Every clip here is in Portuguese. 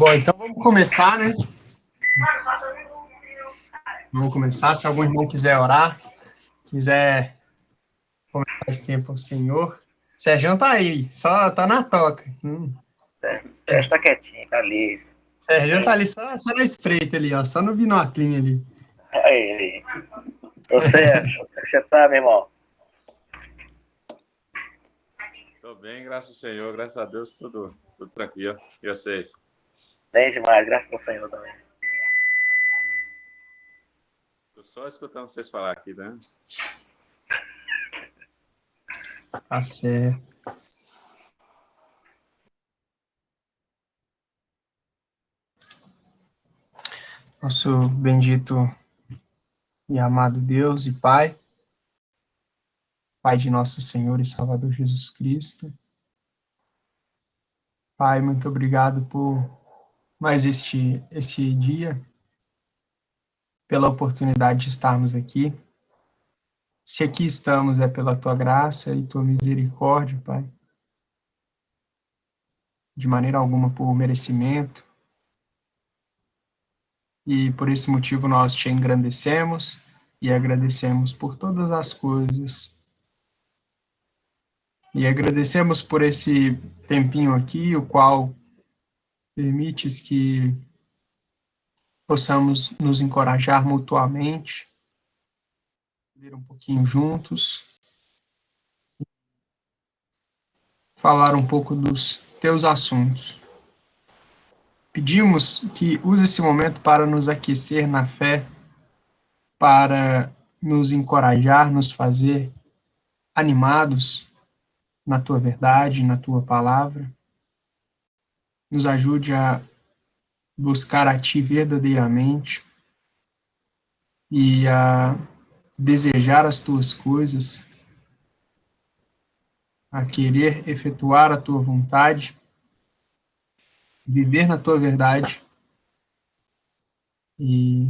Bom, então vamos começar, né? Vamos começar. Se algum irmão quiser orar, quiser comentar esse tempo ao Senhor. Sérgio tá aí, só tá na toca. Sérgio tá quietinho, tá ali. Sérgio tá ali só na espreita ali, ó, só no binoclinho ali. Aí. Você tá, meu irmão? Tô bem, graças ao Senhor, graças a Deus, tudo tranquilo. E vocês? Bem demais, graças ao Senhor também. Tô só escutando vocês falar aqui, né? Tá certo. Nosso bendito e amado Deus e Pai, Pai de nosso Senhor e Salvador Jesus Cristo. Pai, muito obrigado por mais este dia, pela oportunidade de estarmos aqui. Se aqui estamos é pela tua graça e tua misericórdia, Pai. De maneira alguma por merecimento. E por esse motivo nós te engrandecemos e agradecemos por todas as coisas. E agradecemos por esse tempinho aqui, o qual permites que possamos nos encorajar mutuamente, ler um pouquinho juntos, falar um pouco dos teus assuntos. Pedimos que use esse momento para nos aquecer na fé, para nos encorajar, nos fazer animados na tua verdade, na tua palavra. Nos ajude a buscar a ti verdadeiramente e a desejar as tuas coisas, a querer efetuar a tua vontade, viver na tua verdade e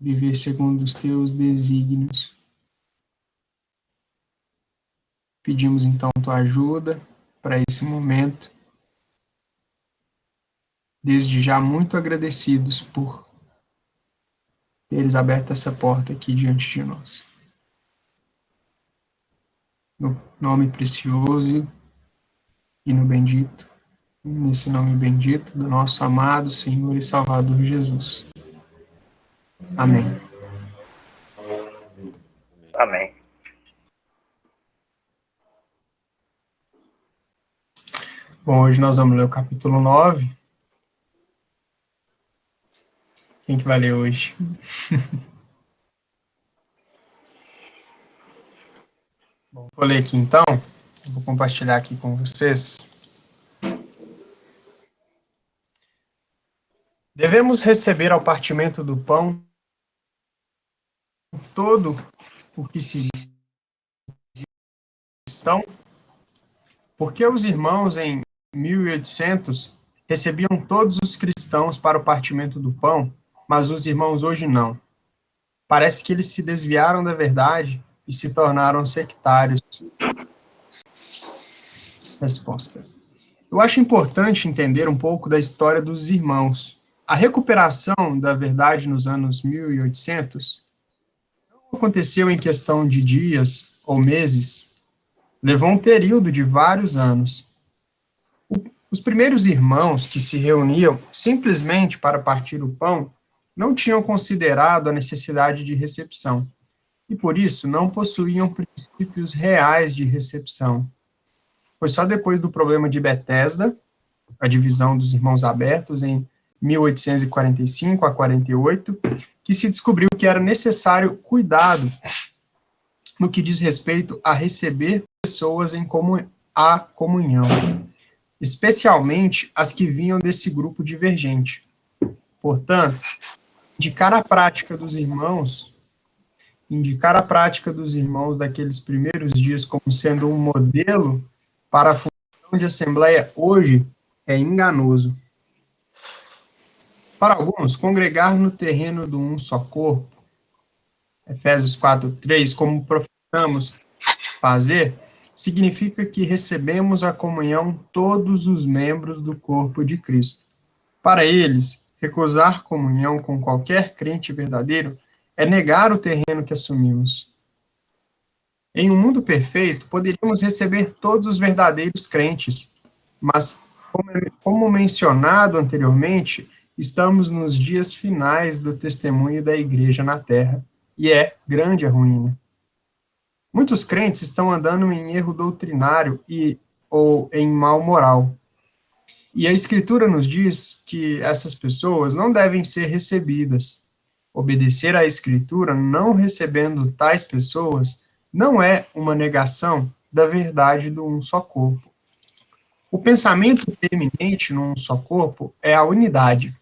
viver segundo os teus desígnios. Pedimos então tua ajuda para esse momento, desde já muito agradecidos por teres aberto essa porta aqui diante de nós. No nome precioso e no bendito, nesse nome bendito do nosso amado Senhor e Salvador Jesus. Amém. Amém. Bom, hoje nós vamos ler o capítulo 9. Quem que vai ler hoje? Bom, vou ler aqui então. Vou compartilhar aqui com vocês. Devemos receber ao partimento do pão todo o que se estão, porque os irmãos em 1800 recebiam todos os cristãos para o partimento do pão, mas os irmãos hoje não. Parece que eles se desviaram da verdade e se tornaram sectários. Resposta. Eu acho importante entender um pouco da história dos irmãos. A recuperação da verdade nos anos 1800 não aconteceu em questão de dias ou meses, levou um período de vários anos. Os primeiros irmãos que se reuniam simplesmente para partir o pão não tinham considerado a necessidade de recepção, e por isso não possuíam princípios reais de recepção. Foi só depois do problema de Betesda, a divisão dos irmãos abertos em 1845 a 48, que se descobriu que era necessário cuidado no que diz respeito a receber pessoas em a comunhão, especialmente as que vinham desse grupo divergente. Portanto, indicar a prática dos irmãos daqueles primeiros dias como sendo um modelo para a função de assembleia hoje é enganoso. Para alguns, congregar no terreno do um só corpo, Efésios 4:3, como professamos fazer, significa que recebemos a comunhão todos os membros do corpo de Cristo. Para eles, recusar comunhão com qualquer crente verdadeiro é negar o terreno que assumimos. Em um mundo perfeito, poderíamos receber todos os verdadeiros crentes, mas, como mencionado anteriormente, estamos nos dias finais do testemunho da igreja na Terra, e é grande a ruína. Muitos crentes estão andando em erro doutrinário ou em mal moral. E a Escritura nos diz que essas pessoas não devem ser recebidas. Obedecer à Escritura, não recebendo tais pessoas, não é uma negação da verdade do um só corpo. O pensamento preeminente no um só corpo é a unidade.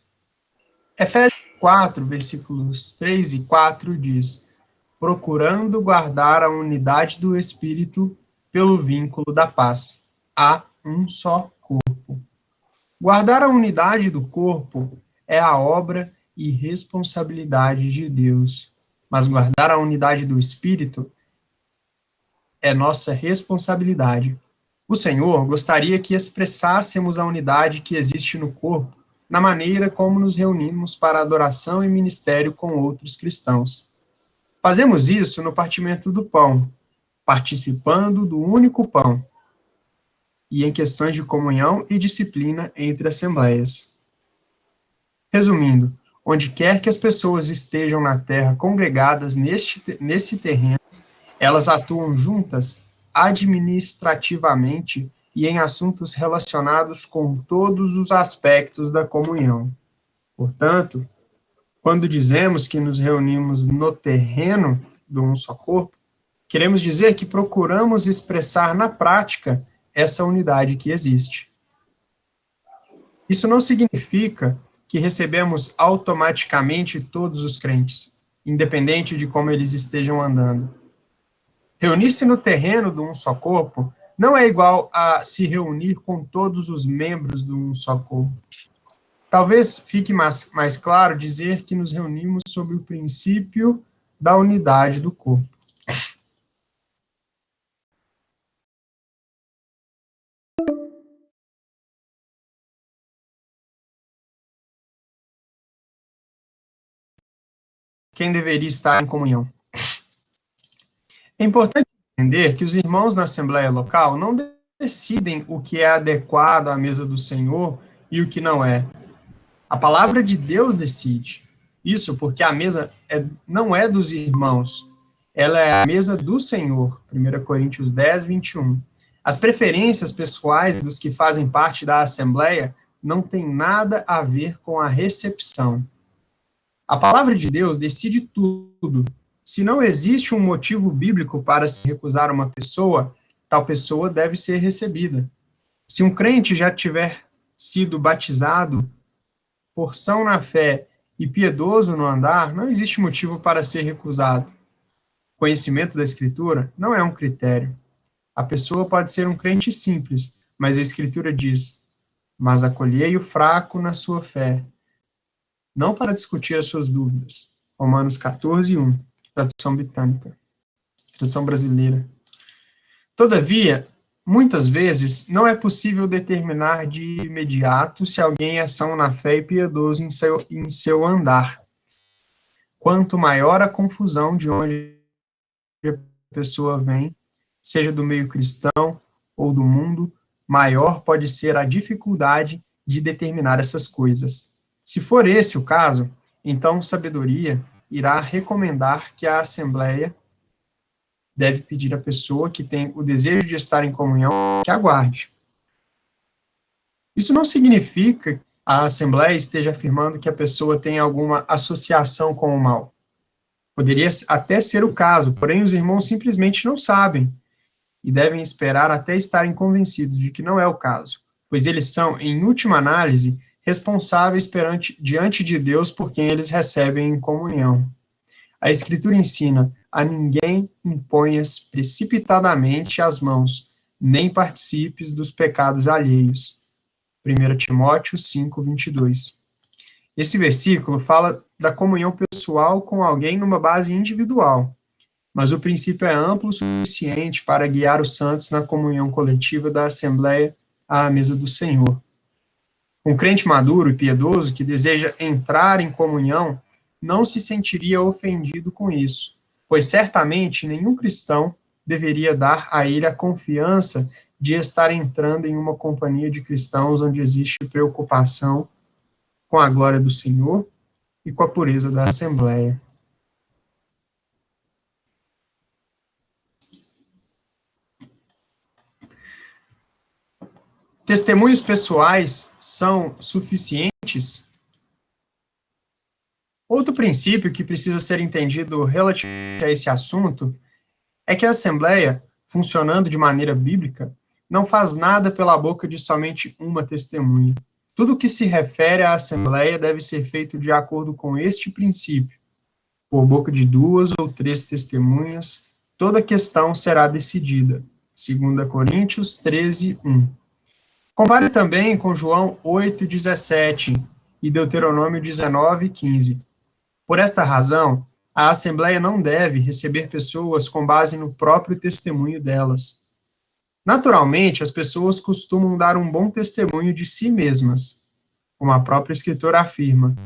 Efésios 4, versículos 3 e 4 diz: procurando guardar a unidade do Espírito pelo vínculo da paz. Há um só corpo. Guardar a unidade do corpo é a obra e responsabilidade de Deus, mas guardar a unidade do Espírito é nossa responsabilidade. O Senhor gostaria que expressássemos a unidade que existe no corpo na maneira como nos reunimos para adoração e ministério com outros cristãos. Fazemos isso no partimento do pão, participando do único pão, e em questões de comunhão e disciplina entre assembleias. Resumindo, onde quer que as pessoas estejam na terra congregadas nesse terreno, elas atuam juntas administrativamente e em assuntos relacionados com todos os aspectos da comunhão. Portanto, quando dizemos que nos reunimos no terreno do um só corpo, queremos dizer que procuramos expressar na prática essa unidade que existe. Isso não significa que recebemos automaticamente todos os crentes, independente de como eles estejam andando. Reunir-se no terreno do um só corpo não é igual a se reunir com todos os membros do um só corpo. Talvez fique mais claro dizer que nos reunimos sob o princípio da unidade do corpo. Quem deveria estar em comunhão? É importante entender que os irmãos na Assembleia Local não decidem o que é adequado à mesa do Senhor e o que não é. A palavra de Deus decide. Isso porque a mesa não é dos irmãos, ela é a mesa do Senhor. 1 Coríntios 10, 21. As preferências pessoais dos que fazem parte da Assembleia não têm nada a ver com a recepção. A palavra de Deus decide tudo. Se não existe um motivo bíblico para se recusar uma pessoa, tal pessoa deve ser recebida. Se um crente já tiver sido batizado, porção na fé e piedoso no andar, não existe motivo para ser recusado. Conhecimento da Escritura não é um critério. A pessoa pode ser um crente simples, mas a Escritura diz: mas acolhei o fraco na sua fé, não para discutir as suas dúvidas. Romanos 14, 1, tradução britânica, tradução brasileira. Todavia, muitas vezes, não é possível determinar de imediato se alguém é são na fé e piedoso em seu andar. Quanto maior a confusão de onde a pessoa vem, seja do meio cristão ou do mundo, maior pode ser a dificuldade de determinar essas coisas. Se for esse o caso, então sabedoria irá recomendar que a Assembleia deve pedir à pessoa que tem o desejo de estar em comunhão que aguarde. Isso não significa que a Assembleia esteja afirmando que a pessoa tem alguma associação com o mal. Poderia até ser o caso, porém os irmãos simplesmente não sabem e devem esperar até estarem convencidos de que não é o caso, pois eles são, em última análise, responsáveis diante de Deus por quem eles recebem em comunhão. A Escritura ensina: a ninguém imponhas precipitadamente as mãos, nem participes dos pecados alheios. 1 Timóteo 5, 22. Esse versículo fala da comunhão pessoal com alguém numa base individual, mas o princípio é amplo o suficiente para guiar os santos na comunhão coletiva da Assembleia à mesa do Senhor. Um crente maduro e piedoso que deseja entrar em comunhão não se sentiria ofendido com isso, pois certamente nenhum cristão deveria dar a ele a confiança de estar entrando em uma companhia de cristãos onde existe preocupação com a glória do Senhor e com a pureza da Assembleia. Testemunhos pessoais são suficientes? Outro princípio que precisa ser entendido relativamente a esse assunto é que a Assembleia, funcionando de maneira bíblica, não faz nada pela boca de somente uma testemunha. Tudo que se refere à Assembleia deve ser feito de acordo com este princípio. Por boca de 2 ou 3 testemunhas, toda questão será decidida. 2 Coríntios 13, 1. Compare também com João 8:17 e Deuteronômio 19:15. Por esta razão, a Assembleia não deve receber pessoas com base no próprio testemunho delas. Naturalmente, as pessoas costumam dar um bom testemunho de si mesmas. Como a própria Escritura afirma,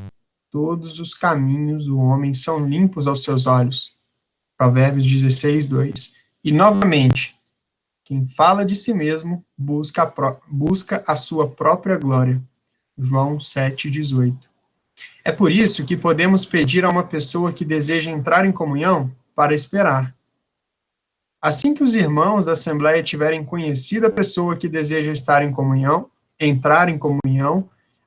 todos os caminhos do homem são limpos aos seus olhos. Provérbios 16:2. E, novamente, quem fala de si mesmo busca a sua própria glória. João 7:18. É por isso que podemos pedir a uma pessoa que deseja entrar em comunhão para esperar. Assim que os irmãos da Assembleia tiverem conhecido a pessoa que deseja entrar em comunhão,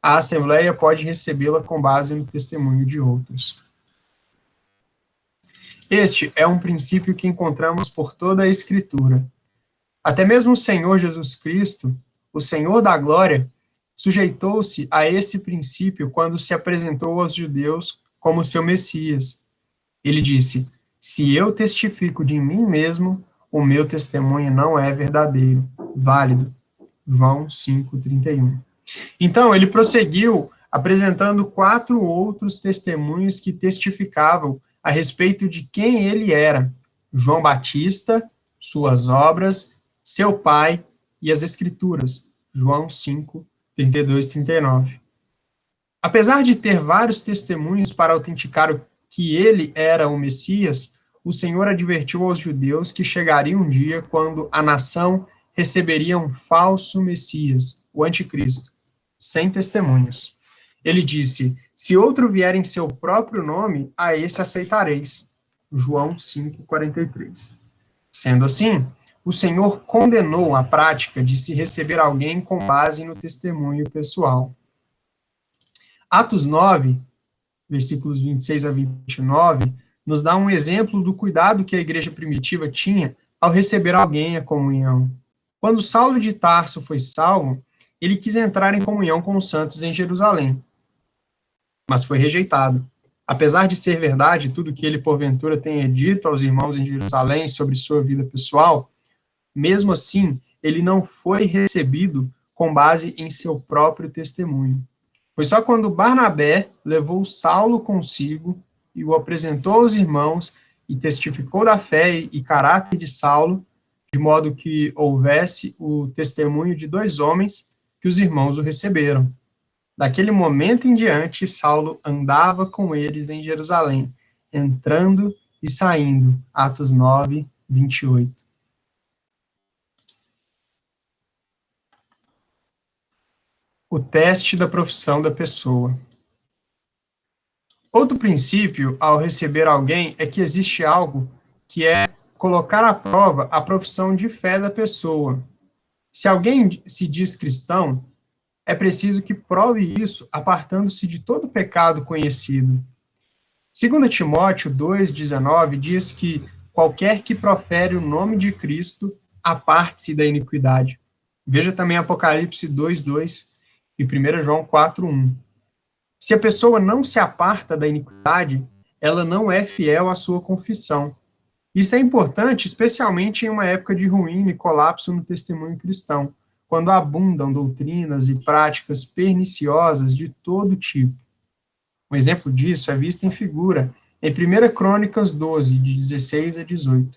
a Assembleia pode recebê-la com base no testemunho de outros. Este é um princípio que encontramos por toda a Escritura. Até mesmo o Senhor Jesus Cristo, o Senhor da glória, sujeitou-se a esse princípio quando se apresentou aos judeus como seu Messias. Ele disse: se eu testifico de mim mesmo, o meu testemunho não é verdadeiro, válido. João 5:31. Então, ele prosseguiu apresentando 4 outros testemunhos que testificavam a respeito de quem ele era: João Batista, suas obras, seu pai e as Escrituras. João 5:32-39. Apesar de ter vários testemunhos para autenticar que ele era o Messias, o Senhor advertiu aos judeus que chegaria um dia quando a nação receberia um falso Messias, o Anticristo, sem testemunhos. Ele disse: se outro vier em seu próprio nome, a esse aceitareis. João 5:43. Sendo assim, o Senhor condenou a prática de se receber alguém com base no testemunho pessoal. Atos 9, versículos 26-29, nos dá um exemplo do cuidado que a igreja primitiva tinha ao receber alguém à comunhão. Quando Saulo de Tarso foi salvo, ele quis entrar em comunhão com os santos em Jerusalém, mas foi rejeitado. Apesar de ser verdade tudo que ele porventura tenha dito aos irmãos em Jerusalém sobre sua vida pessoal, mesmo assim, ele não foi recebido com base em seu próprio testemunho. Foi só quando Barnabé levou Saulo consigo e o apresentou aos irmãos e testificou da fé e caráter de Saulo, de modo que houvesse o testemunho de 2 homens, que os irmãos o receberam. Daquele momento em diante, Saulo andava com eles em Jerusalém, entrando e saindo. Atos 9, 28. O teste da profissão da pessoa. Outro princípio ao receber alguém é que existe algo que é colocar à prova a profissão de fé da pessoa. Se alguém se diz cristão, é preciso que prove isso apartando-se de todo pecado conhecido. 2 Timóteo 2,19 diz que qualquer que profere o nome de Cristo, aparte-se da iniquidade. Veja também Apocalipse 2,2 e 1 João 4,1. Se a pessoa não se aparta da iniquidade, ela não é fiel à sua confissão. Isso é importante, especialmente em uma época de ruína e colapso no testemunho cristão, quando abundam doutrinas e práticas perniciosas de todo tipo. Um exemplo disso é visto em figura em 1 Crônicas 12, de 16-18.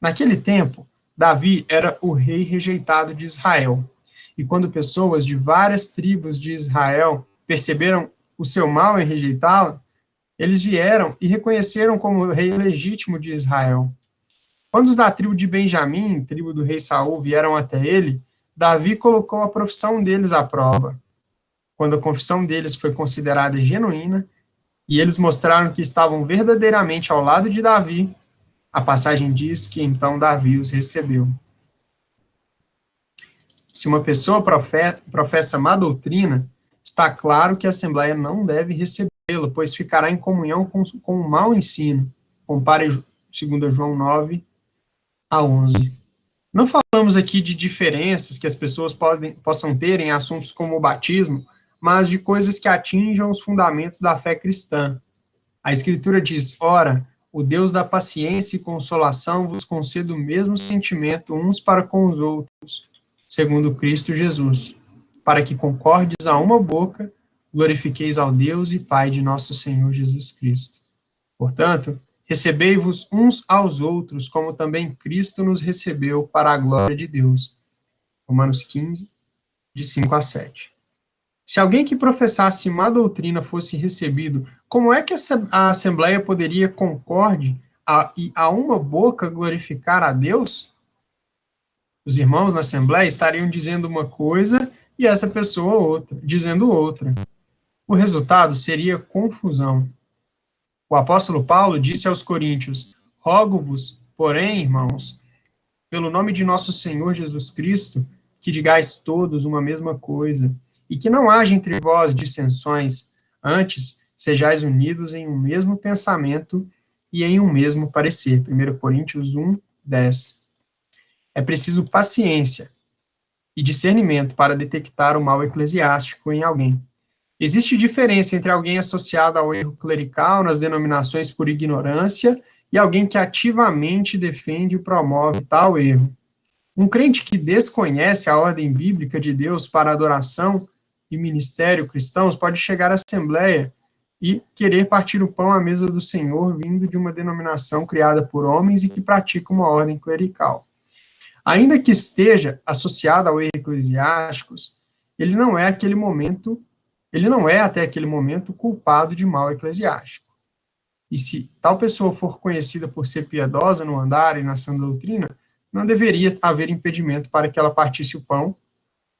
Naquele tempo, Davi era o rei rejeitado de Israel, e quando pessoas de várias tribos de Israel perceberam o seu mal em rejeitá-lo, eles vieram e reconheceram como o rei legítimo de Israel. Quando os da tribo de Benjamim, tribo do rei Saul, vieram até ele, Davi colocou a profissão deles à prova. Quando a confissão deles foi considerada genuína, e eles mostraram que estavam verdadeiramente ao lado de Davi, a passagem diz que então Davi os recebeu. Se uma pessoa professa má doutrina, está claro que a Assembleia não deve recebê-la, pois ficará em comunhão com o mau ensino. Compare 2 João 9 a 11. Não falamos aqui de diferenças que as pessoas possam ter em assuntos como o batismo, mas de coisas que atinjam os fundamentos da fé cristã. A Escritura diz: ora, o Deus da paciência e consolação vos conceda o mesmo sentimento uns para com os outros, segundo Cristo Jesus, para que concordes a uma boca, glorifiqueis ao Deus e Pai de nosso Senhor Jesus Cristo. Portanto, recebei-vos uns aos outros, como também Cristo nos recebeu para a glória de Deus. Romanos 15, de 5 a 7. Se alguém que professasse má doutrina fosse recebido, como é que a Assembleia poderia concorde e a uma boca glorificar a Deus? Os irmãos na Assembleia estariam dizendo uma coisa e essa pessoa outra, dizendo outra. O resultado seria confusão. O apóstolo Paulo disse aos coríntios: rogo-vos, porém, irmãos, pelo nome de nosso Senhor Jesus Cristo, que digais todos uma mesma coisa, e que não haja entre vós dissensões, antes sejais unidos em um mesmo pensamento e em um mesmo parecer. 1 Coríntios 1, 10. É preciso paciência e discernimento para detectar o mal eclesiástico em alguém. Existe diferença entre alguém associado ao erro clerical nas denominações por ignorância e alguém que ativamente defende e promove tal erro. Um crente que desconhece a ordem bíblica de Deus para adoração e ministério cristãos pode chegar à Assembleia e querer partir o pão à mesa do Senhor vindo de uma denominação criada por homens e que pratica uma ordem clerical. Ainda que esteja associado ao erro eclesiástico, ele não é até aquele momento culpado de mal eclesiástico. E se tal pessoa for conhecida por ser piedosa no andar e na sã doutrina, não deveria haver impedimento para que ela partisse o pão,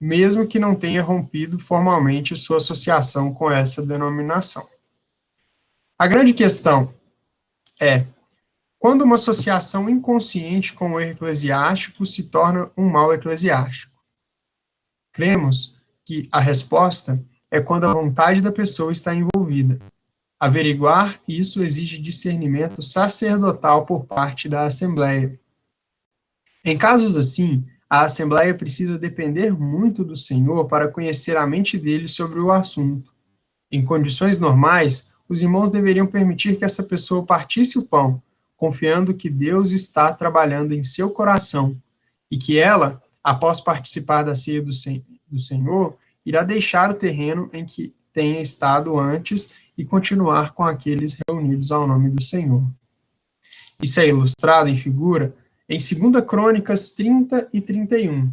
mesmo que não tenha rompido formalmente sua associação com essa denominação. A grande questão é: quando uma associação inconsciente com o erro eclesiástico se torna um mal eclesiástico? Cremos que a resposta é quando a vontade da pessoa está envolvida. Averiguar isso exige discernimento sacerdotal por parte da Assembleia. Em casos assim, a Assembleia precisa depender muito do Senhor para conhecer a mente dele sobre o assunto. Em condições normais, os irmãos deveriam permitir que essa pessoa partisse o pão, confiando que Deus está trabalhando em seu coração e que ela, após participar da ceia do Senhor, irá deixar o terreno em que tenha estado antes e continuar com aqueles reunidos ao nome do Senhor. Isso é ilustrado em figura em 2 Crônicas 30 e 31.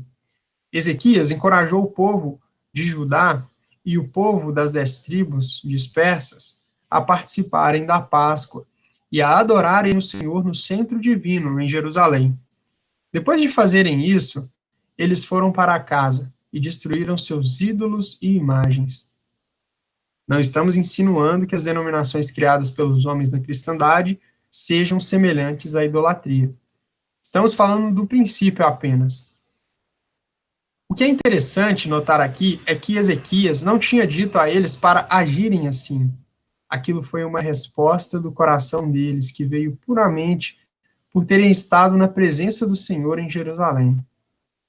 Ezequias encorajou o povo de Judá e o povo das 10 tribos dispersas a participarem da Páscoa e a adorarem o Senhor no centro divino, em Jerusalém. Depois de fazerem isso, eles foram para casa e destruíram seus ídolos e imagens. Não estamos insinuando que as denominações criadas pelos homens da cristandade sejam semelhantes à idolatria. Estamos falando do princípio apenas. O que é interessante notar aqui é que Ezequias não tinha dito a eles para agirem assim. Aquilo foi uma resposta do coração deles, que veio puramente por terem estado na presença do Senhor em Jerusalém.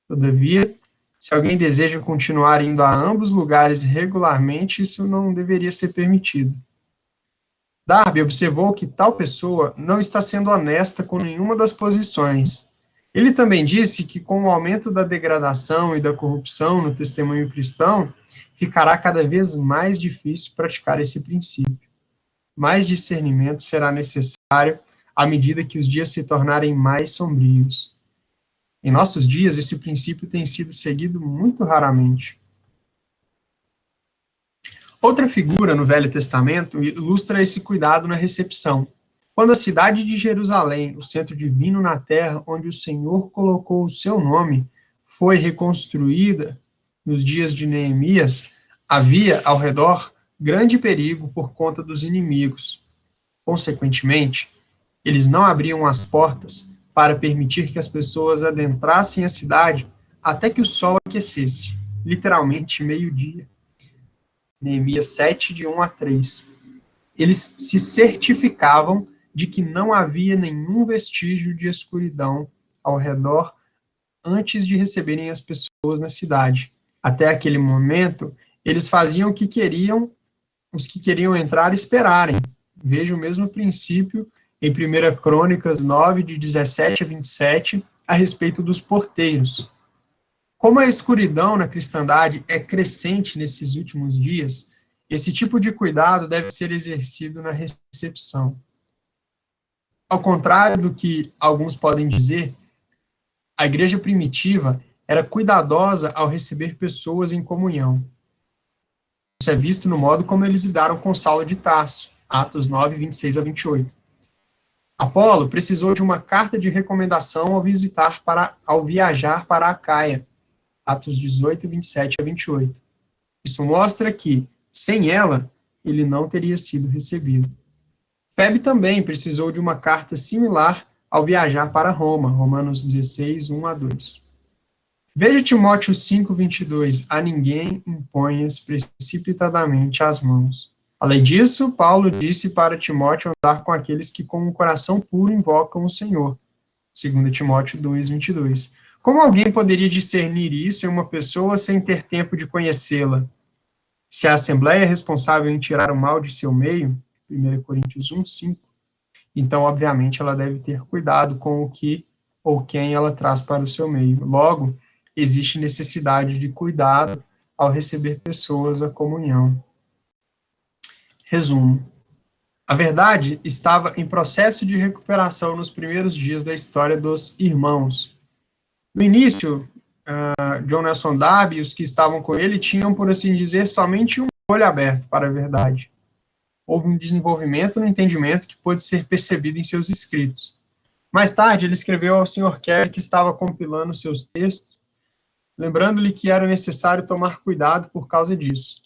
Todavia, se alguém deseja continuar indo a ambos lugares regularmente, isso não deveria ser permitido. Darby observou que tal pessoa não está sendo honesta com nenhuma das posições. Ele também disse que, com o aumento da degradação e da corrupção no testemunho cristão, ficará cada vez mais difícil praticar esse princípio. Mais discernimento será necessário à medida que os dias se tornarem mais sombrios. Em nossos dias, esse princípio tem sido seguido muito raramente. Outra figura no Velho Testamento ilustra esse cuidado na recepção. Quando a cidade de Jerusalém, o centro divino na terra, onde o Senhor colocou o seu nome, foi reconstruída nos dias de Neemias, havia ao redor grande perigo por conta dos inimigos. Consequentemente, eles não abriam as portas para permitir que as pessoas adentrassem a cidade até que o sol aquecesse, literalmente meio-dia. Neemias 7, de 1 a 3. Eles se certificavam de que não havia nenhum vestígio de escuridão ao redor antes de receberem as pessoas na cidade. Até aquele momento, eles faziam o que queriam, os que queriam entrar esperarem. Veja o mesmo princípio em 1 Crônicas 9, de 17 a 27, a respeito dos porteiros. Como a escuridão na cristandade é crescente nesses últimos dias, esse tipo de cuidado deve ser exercido na recepção. Ao contrário do que alguns podem dizer, a igreja primitiva era cuidadosa ao receber pessoas em comunhão. Isso é visto no modo como eles lidaram com Saulo de Tarso, Atos 9, 26 a 28. Apolo precisou de uma carta de recomendação ao viajar para Acaia, Atos 18, 27 a 28. Isso mostra que, sem ela, ele não teria sido recebido. Febe também precisou de uma carta similar ao viajar para Roma, Romanos 16, 1 a 2. Veja Timóteo 5, 22. A ninguém imponhas precipitadamente as mãos. Além disso, Paulo disse para Timóteo andar com aqueles que com um coração puro invocam o Senhor, 2 Timóteo 2, 22. Como alguém poderia discernir isso em uma pessoa sem ter tempo de conhecê-la? Se a Assembleia é responsável em tirar o mal de seu meio, 1 Coríntios 1, 5, então, obviamente, ela deve ter cuidado com o que ou quem ela traz para o seu meio. Logo, existe necessidade de cuidado ao receber pessoas à comunhão. Resumo. A verdade estava em processo de recuperação nos primeiros dias da história dos irmãos. No início, John Nelson Darby e os que estavam com ele tinham, por assim dizer, somente um olho aberto para a verdade. Houve um desenvolvimento no entendimento que pôde ser percebido em seus escritos. Mais tarde, ele escreveu ao Sr. Carey, que estava compilando seus textos, lembrando-lhe que era necessário tomar cuidado por causa disso.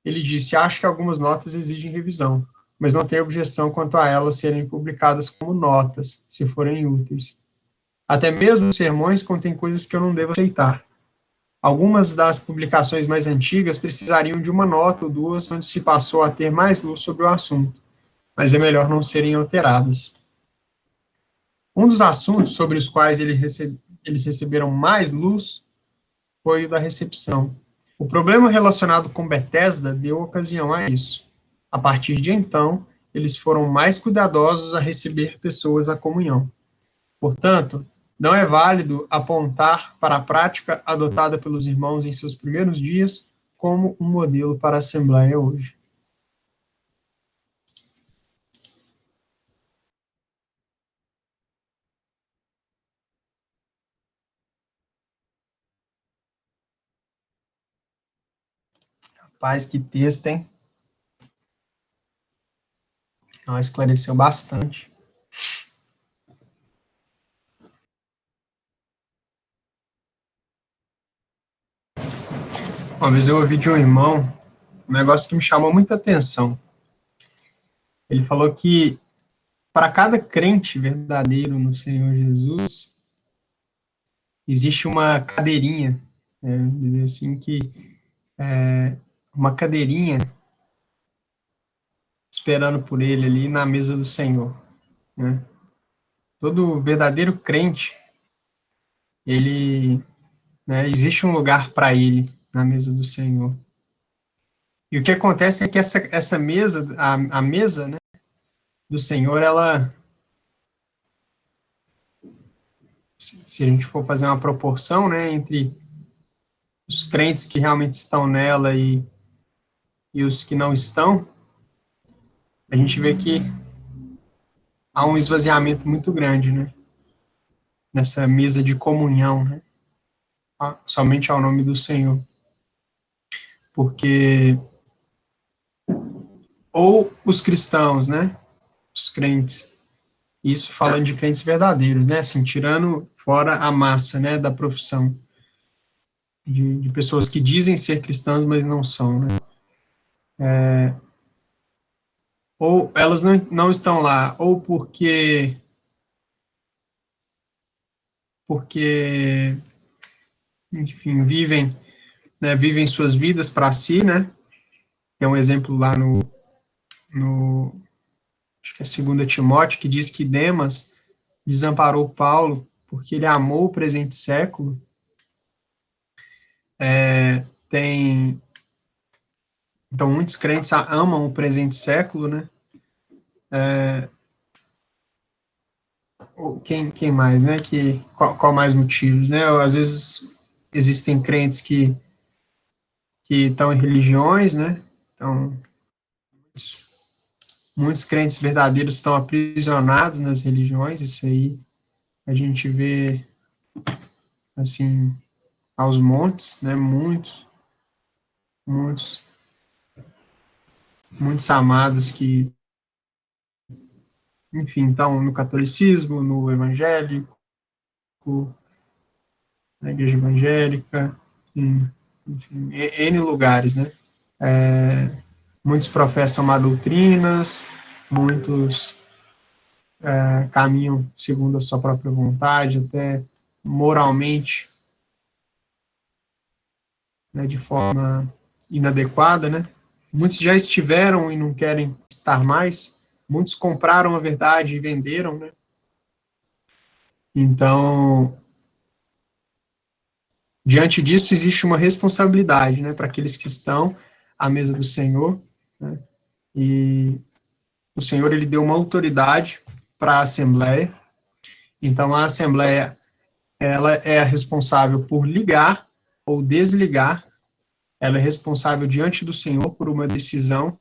Ele disse: acho que algumas notas exigem revisão, mas não tenho objeção quanto a elas serem publicadas como notas, se forem úteis. Até mesmo os sermões contêm coisas que eu não devo aceitar. Algumas das publicações mais antigas precisariam de uma nota ou duas, onde se passou a ter mais luz sobre o assunto, mas é melhor não serem alteradas. Um dos assuntos sobre os quais eles receberam mais luz foi o da recepção. O problema relacionado com Betesda deu ocasião a isso. A partir de então, eles foram mais cuidadosos a receber pessoas à comunhão. Portanto, não é válido apontar para a prática adotada pelos irmãos em seus primeiros dias como um modelo para a Assembleia hoje. Rapaz, que texto, hein? Esclareceu bastante. Uma vez eu ouvi de um irmão um negócio que me chamou muita atenção. Ele falou que para cada crente verdadeiro no Senhor Jesus, existe uma cadeirinha, dizer assim, uma cadeirinha esperando por ele ali na mesa do Senhor, né? Todo verdadeiro crente, ele, né, existe um lugar para ele na mesa do Senhor. E o que acontece é que essa mesa, a mesa, né, do Senhor, ela, se a gente for fazer uma proporção, né, entre os crentes que realmente estão nela e os que não estão, a gente vê que há um esvaziamento muito grande, né? nessa mesa de comunhão, né? Somente ao nome do Senhor. Porque ou os cristãos, né? Os crentes, isso falando de crentes verdadeiros, né? Assim, tirando fora a massa, né, da profissão, de pessoas que dizem ser cristãs, mas não são, né? Ou elas não estão lá, ou porque enfim, vivem suas vidas para si, né? Tem um exemplo lá no acho que é 2 Timóteo, que diz que Demas desamparou Paulo porque ele amou o presente século. Então, muitos crentes amam o presente século, né? Quem mais, né? Qual mais motivos, né? Às vezes existem crentes que estão em religiões, né? Então, muitos crentes verdadeiros estão aprisionados nas religiões, isso aí a gente vê, assim, aos montes, né? Muitos, muitos amados que, enfim, estão no catolicismo, no evangélico, na igreja evangélica, enfim, N lugares, né? Muitos professam má doutrinas, muitos caminham segundo a sua própria vontade, até moralmente, né, de forma inadequada, né? Muitos já estiveram e não querem estar mais, muitos compraram a verdade e venderam, né? Então, diante disso, existe uma responsabilidade, né, para aqueles que estão à mesa do Senhor, né? E o Senhor, ele deu uma autoridade para a Assembleia. Então, a Assembleia, ela é a responsável por ligar ou desligar, ela é responsável diante do Senhor por uma decisão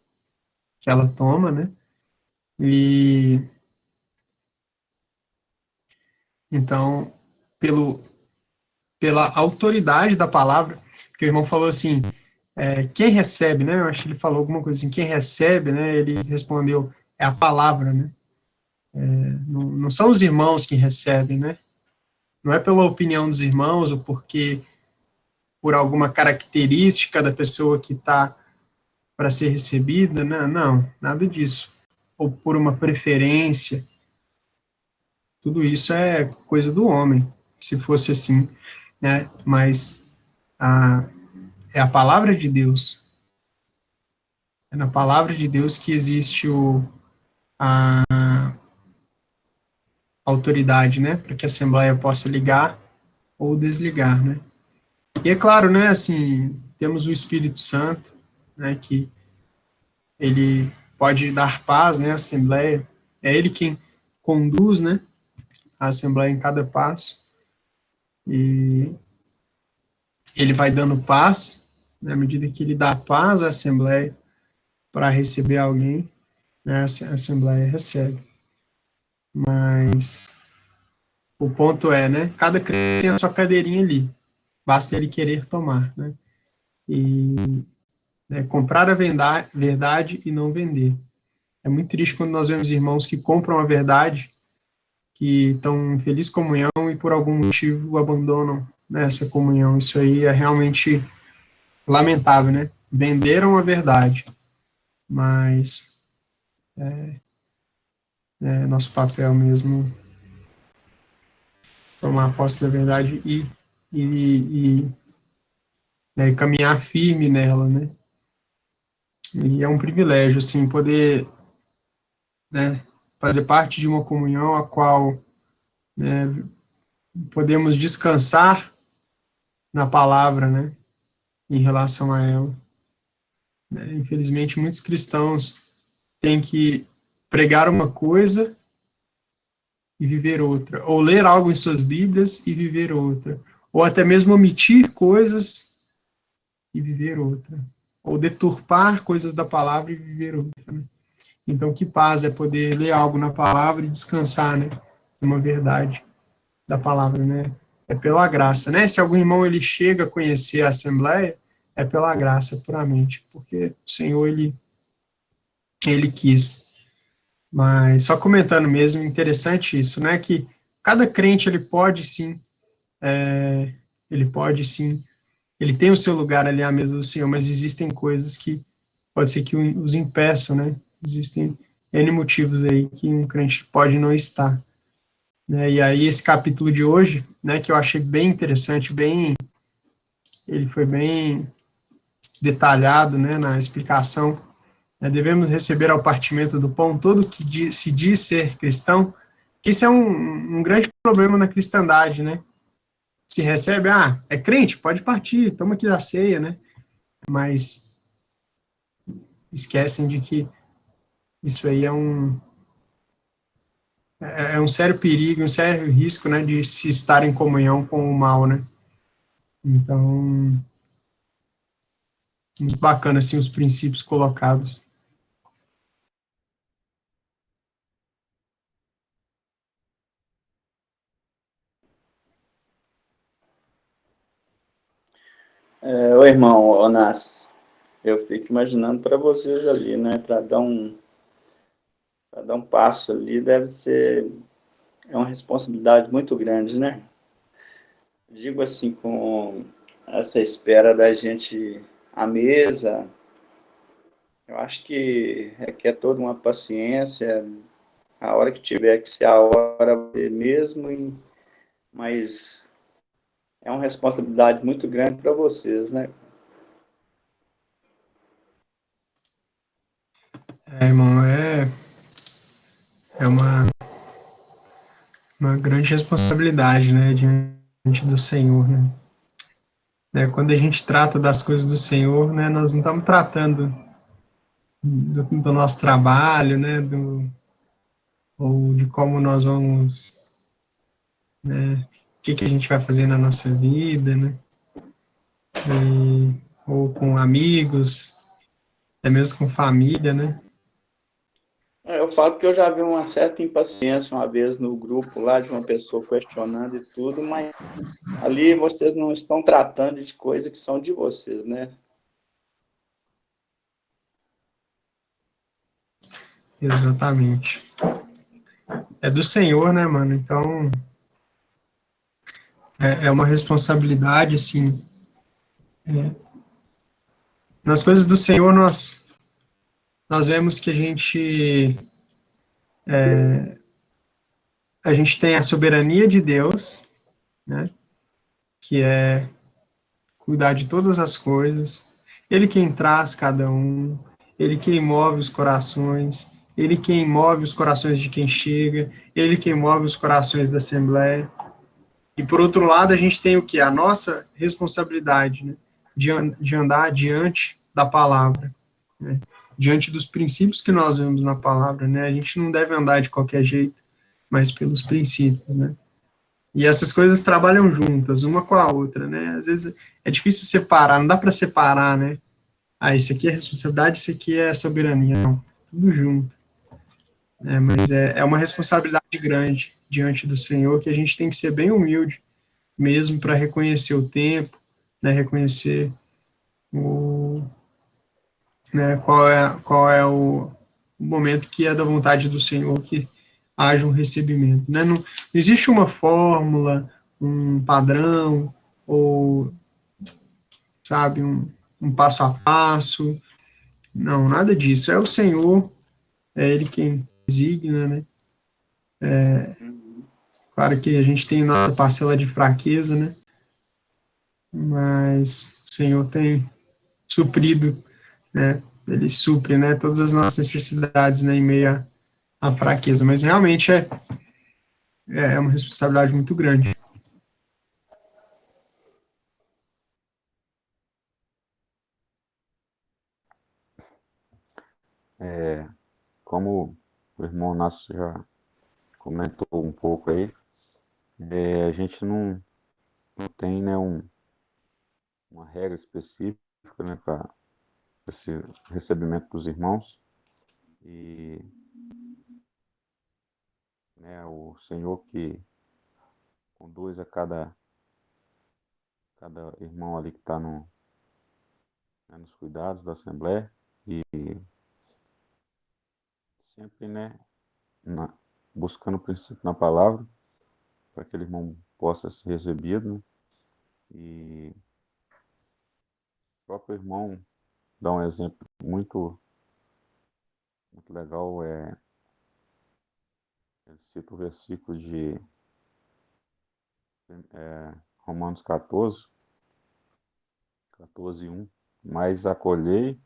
que ela toma, né? E, então, pela autoridade da palavra, que o irmão falou assim, quem recebe, né? Eu acho que ele falou alguma coisa assim, quem recebe, né? Ele respondeu, é a palavra, né? Não são os irmãos que recebem, né? Não é pela opinião dos irmãos ou porque por alguma característica da pessoa que está para ser recebida, né? Não, nada disso. Ou por uma preferência. Tudo isso é coisa do homem, se fosse assim, né? Mas é a palavra de Deus. É na palavra de Deus que existe a autoridade, né? Para que a Assembleia possa ligar ou desligar, né? E é claro, né? Assim, temos o Espírito Santo, né? Que ele pode dar paz, né? À Assembleia. É ele quem conduz, né? A Assembleia em cada passo. E ele vai dando paz, né? À medida que ele dá paz à Assembleia para receber alguém, né? A Assembleia recebe. Mas o ponto é, né? Cada crente tem a sua cadeirinha ali. Basta ele querer tomar, né? E comprar a verdade e não vender. É muito triste quando nós vemos irmãos que compram a verdade, que estão em feliz comunhão e por algum motivo abandonam, né, essa comunhão. Isso aí é realmente lamentável, né? Venderam a verdade, mas é nosso papel mesmo tomar posse da verdade e caminhar firme nela, né? E é um privilégio, assim, poder, né, fazer parte de uma comunhão a qual, né, podemos descansar na palavra, né, em relação a ela. Infelizmente, muitos cristãos têm que pregar uma coisa e viver outra, ou ler algo em suas Bíblias e viver outra, ou até mesmo omitir coisas e viver outra, ou deturpar coisas da palavra e viver outra. Né? Então, que paz é poder ler algo na palavra e descansar, né, numa verdade. da palavra, né? É pela graça, né? Se algum irmão ele chega a conhecer a Assembleia, é pela graça puramente, porque o Senhor ele quis. Mas só comentando mesmo, interessante isso, né? Que cada crente ele pode sim, ele tem o seu lugar ali à mesa do Senhor, mas existem coisas que pode ser que os impeçam, né? Existem N motivos aí que um crente pode não estar. Né? E aí esse capítulo de hoje, né, que eu achei bem interessante, ele foi bem detalhado, né, na explicação. Né? Devemos receber ao partimento do pão todo que se diz ser cristão, que isso é um grande problema na cristandade, né? Se recebe, é crente, pode partir, toma aqui da ceia, né? Mas esquecem de que isso aí é um sério perigo, um sério risco, né, de se estar em comunhão com o mal, né? Então, muito bacana, assim, os princípios colocados. Ô irmão, Onassis, eu fico imaginando para vocês ali, né? Para dar um passo ali deve ser uma responsabilidade muito grande, né? Digo assim, com essa espera da gente à mesa, eu acho que requer toda uma paciência, a hora que tiver que ser a hora mesmo, mas é uma responsabilidade muito grande para vocês, né? Irmão, é uma grande responsabilidade, né, diante do Senhor, né? Quando a gente trata das coisas do Senhor, né, nós não estamos tratando do nosso trabalho, né, ou de como nós vamos, né, o que a gente vai fazer na nossa vida, né, ou com amigos, até mesmo com família, né. Eu falo que eu já vi uma certa impaciência uma vez no grupo lá de uma pessoa questionando e tudo, mas ali vocês não estão tratando de coisas que são de vocês, né? Exatamente. É do Senhor, né, mano? Então, é uma responsabilidade, assim. Nas coisas do Senhor, nós vemos que a gente tem a soberania de Deus, né? Que é cuidar de todas as coisas. Ele quem traz cada um, ele quem move os corações, ele quem move os corações de quem chega, ele quem move os corações da Assembleia. E por outro lado, a gente tem o que? A nossa responsabilidade, né? De andar diante da palavra, né? Diante dos princípios que nós vemos na palavra, né? A gente não deve andar de qualquer jeito, mas pelos princípios, né? E essas coisas trabalham juntas, uma com a outra, né? Às vezes é difícil separar, não dá para separar, né? Isso aqui é responsabilidade, isso aqui é soberania, não. Tudo junto. Mas é uma responsabilidade grande diante do Senhor que a gente tem que ser bem humilde mesmo para reconhecer o tempo, né? Reconhecer o, né? Qual é o momento que é da vontade do Senhor que haja um recebimento, né? Não existe uma fórmula, um padrão, ou, sabe, um passo a passo. Não, nada disso. É o Senhor, é Ele quem designa, né? Claro que a gente tem nossa parcela de fraqueza, né? Mas o Senhor tem suprido, né? Ele supre, né? Todas as nossas necessidades, né? Em meio à fraqueza. Mas realmente é uma responsabilidade muito grande. Como o irmão Nácio já comentou um pouco aí, a gente não tem, né, uma regra específica, né, para esse recebimento dos irmãos. E, né, o Senhor que conduz a cada irmão ali que está nos cuidados da Assembleia e sempre, né, buscando o princípio na palavra, para que aquele irmão possa ser recebido, né? E o próprio irmão dá um exemplo muito legal, ele cita o versículo de Romanos 14:1, mas acolhei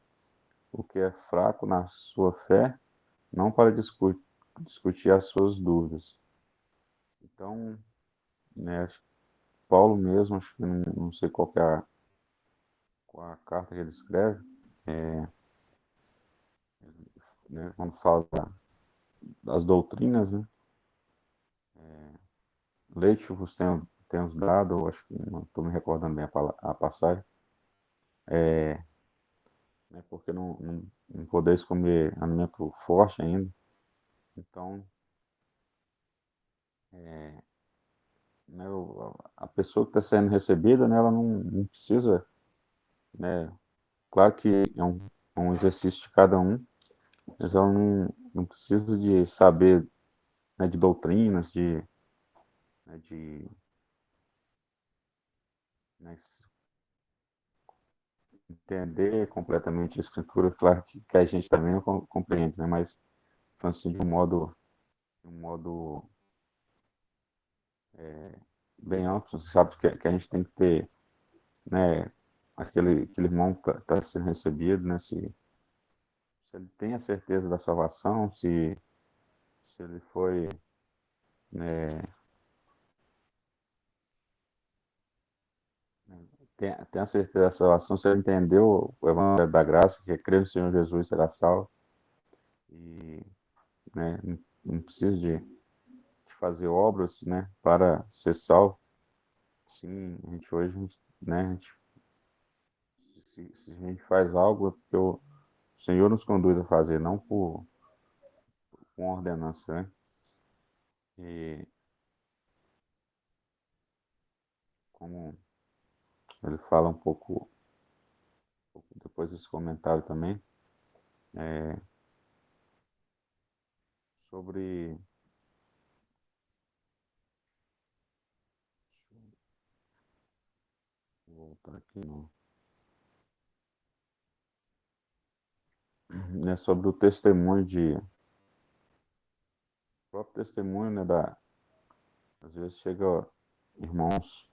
o que é fraco na sua fé, não para discutir as suas dúvidas. Então, né, Paulo mesmo, acho que não sei qual a carta que ele escreve, né, quando fala das doutrinas, né, leite vos tenho dado, acho que não estou me recordando bem a passagem, né, porque não podeis comer alimento forte ainda. Então, né, a pessoa que está sendo recebida, né, ela não precisa, né, claro que é um exercício de cada um, mas ela não precisa de saber, né, de doutrinas, né, né, entender completamente a escritura, claro que a gente também não compreende, né, mas assim, de um modo bem amplo, você sabe que a gente tem que ter, né, aquele irmão que está sendo recebido, né, se ele tem a certeza da salvação, se ele foi, né, tem a certeza da salvação, se ele entendeu o evangelho da graça, que é crer no Senhor Jesus será salvo, e, né, não precisa de fazer obras, né, para ser salvo. Sim, a gente hoje, né, se a gente faz algo, é porque o Senhor nos conduz a fazer, não com ordenança, né? E como ele fala depois desse comentário também, sobre, vou voltar aqui, né, sobre o próprio testemunho, né, às vezes chega irmãos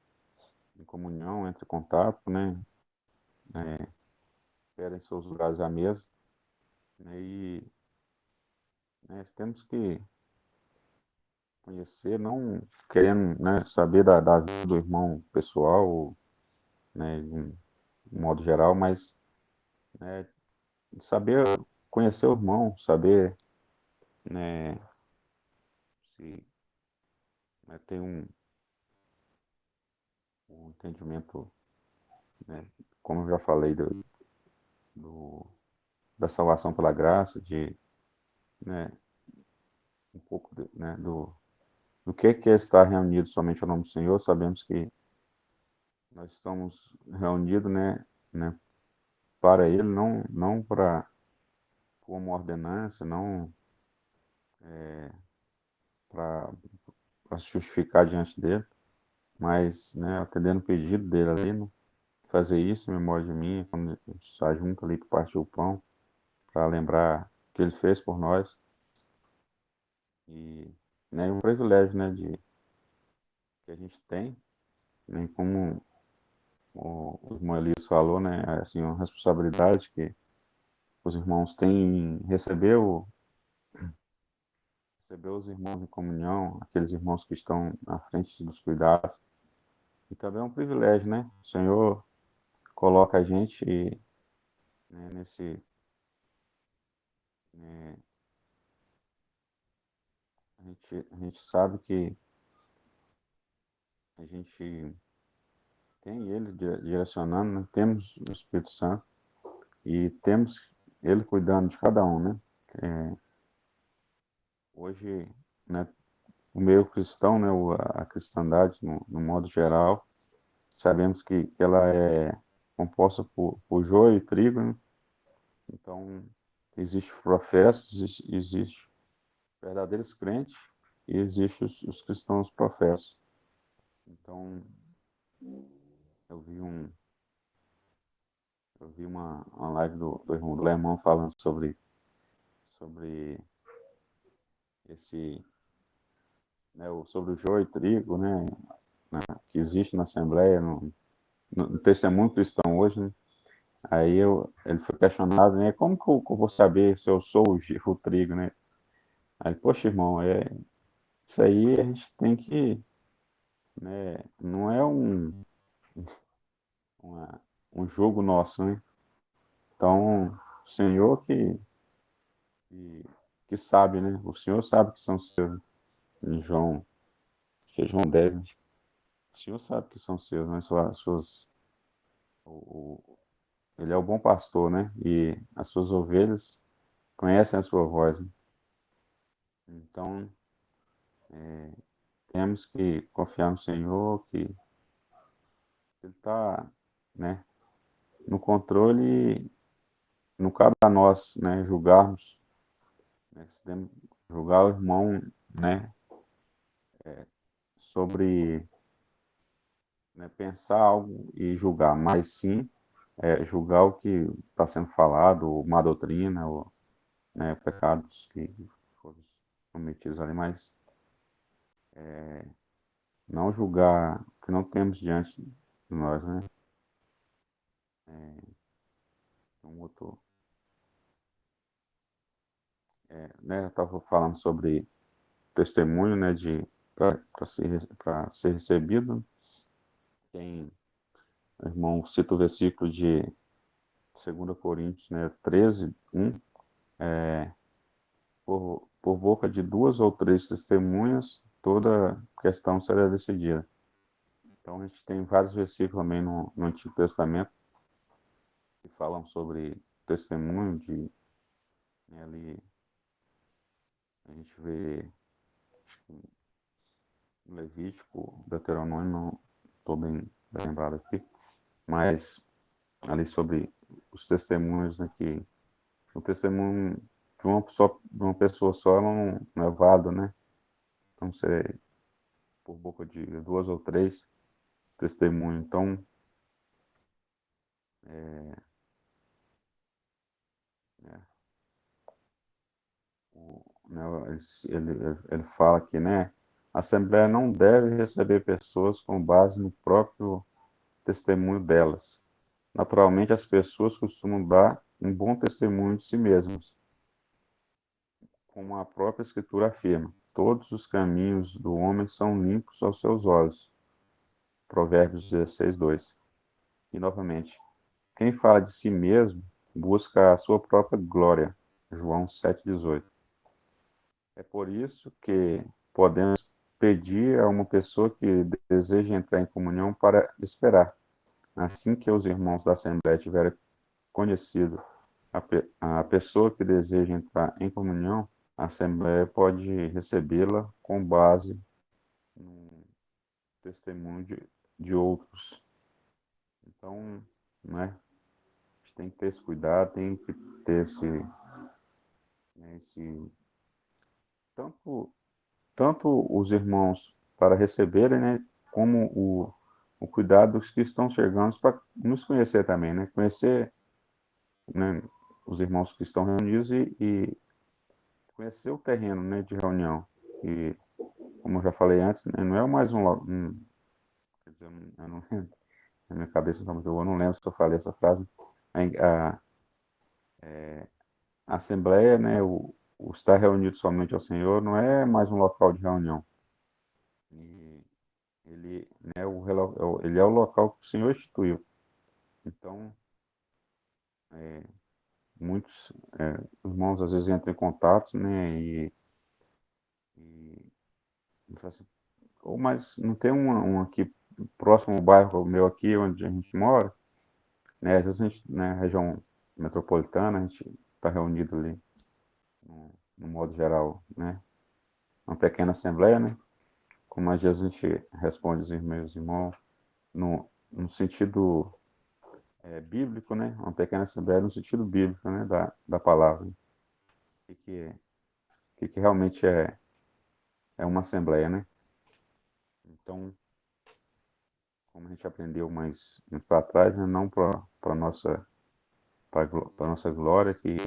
em comunhão, entre em contato, né, querem seus lugares à mesa, né, e, né, temos que conhecer, não querendo, né, saber da vida do irmão pessoal, né, de um modo geral, mas, né, saber conhecer o irmão, saber, né, se, né, tem um entendimento, né, como eu já falei, do, da salvação pela graça, né, um pouco né, do que é estar reunido somente ao nome do Senhor. Sabemos que nós estamos reunidos, né, para Ele, não para como ordenança, não para se justificar diante dele, mas, né, atendendo o pedido dele ali, né, fazer isso em memória de mim, quando a gente está junto ali que partiu o pão, para lembrar o que ele fez por nós. E, né, um privilégio, né, que a gente tem, né, como o irmão Elias falou, né, assim, uma responsabilidade que os irmãos têm em receber os irmãos em comunhão, aqueles irmãos que estão à frente dos cuidados. E também é um privilégio, né? O Senhor coloca a gente, né, né, a gente sabe que a gente tem Ele direcionando, né? Temos o Espírito Santo e temos Ele cuidando de cada um, né? Hoje, né, o meio cristão, né, a cristandade, no modo geral, sabemos que ela é composta por joio e trigo, né? Então, existe profetas, existe verdadeiros crentes e existe os cristãos profetas. Então, eu vi uma live do irmão do Lemão falando sobre esse, né, sobre o joio e trigo, né, que existe na Assembleia, no testemunho cristão hoje, né? Aí ele foi questionado, né? Como que eu vou saber se eu sou o trigo, né? Aí, poxa, irmão, isso aí a gente tem que, né? Não é um jogo nosso, né? Então, o Senhor que, que sabe, né? O Senhor sabe que são seus. Em João, acho que é João 10, né? O Senhor sabe que são seus, né? Ele é o bom pastor, né? E as suas ovelhas conhecem a sua voz, né? Então, temos que confiar no Senhor, que Ele está, né, no controle. Não cabe a nós, né, julgarmos, né, julgar o irmão, né, sobre, né, pensar algo e julgar, mas sim julgar o que está sendo falado, má doutrina, ou, né, pecados que foram cometidos ali, mas não julgar o que não temos diante de nós, né? Um outro, né, eu estava falando sobre testemunho, né, para ser recebido. Quem, o irmão cita o versículo de 2 Coríntios, né, 13, 1, por boca de duas ou três testemunhas, toda questão será decidida. Então, a gente tem vários versículos também no Antigo Testamento que falam sobre testemunho né, ali a gente vê Levítico, Deuteronômio, não estou bem lembrado aqui, mas ali sobre os testemunhos, né, que o testemunho de uma pessoa só não é válido, né? Então, você, por boca de duas ou três testemunhos, então, né, né, ele fala que, né, a Assembleia não deve receber pessoas com base no próprio testemunho delas. Naturalmente, as pessoas costumam dar um bom testemunho de si mesmas, como a própria Escritura afirma. Todos os caminhos do homem são limpos aos seus olhos. Provérbios 16, 2. E, novamente, quem fala de si mesmo busca a sua própria glória. João 7,18. É por isso que podemos pedir a uma pessoa que deseja entrar em comunhão para esperar. Assim que os irmãos da Assembleia tiverem conhecido a pessoa que deseja entrar em comunhão, a Assembleia pode recebê-la com base no testemunho de outros. Então, né, a gente tem que ter esse cuidado, tem que ter esse tanto os irmãos para receberem, né, como o cuidado dos que estão chegando para nos conhecer também, né, conhecer, né, os irmãos que estão reunidos e conhecer o terreno, né, de reunião. E, como eu já falei antes, né, não é mais quer dizer, eu não, na minha cabeça está muito boa, eu não lembro se eu falei essa frase. A Assembleia, né, o estar reunido somente ao Senhor, não é mais um local de reunião. E ele, né, ele é o local que o Senhor instituiu. Então, muitos irmãos às vezes entram em contato, né, e falam assim, oh, mas não tem um aqui próximo ao bairro meu aqui, onde a gente mora, né, às vezes a gente, né, região metropolitana, a gente está reunido ali, no modo geral, né, uma pequena assembleia, né? Como às vezes a gente responde os meus irmãos, no sentido bíblico, né? Uma pequena assembleia no sentido bíblico, né? Da palavra. Que realmente é uma assembleia, né? Então, como a gente aprendeu mais para trás, né? Não para nossa glória, que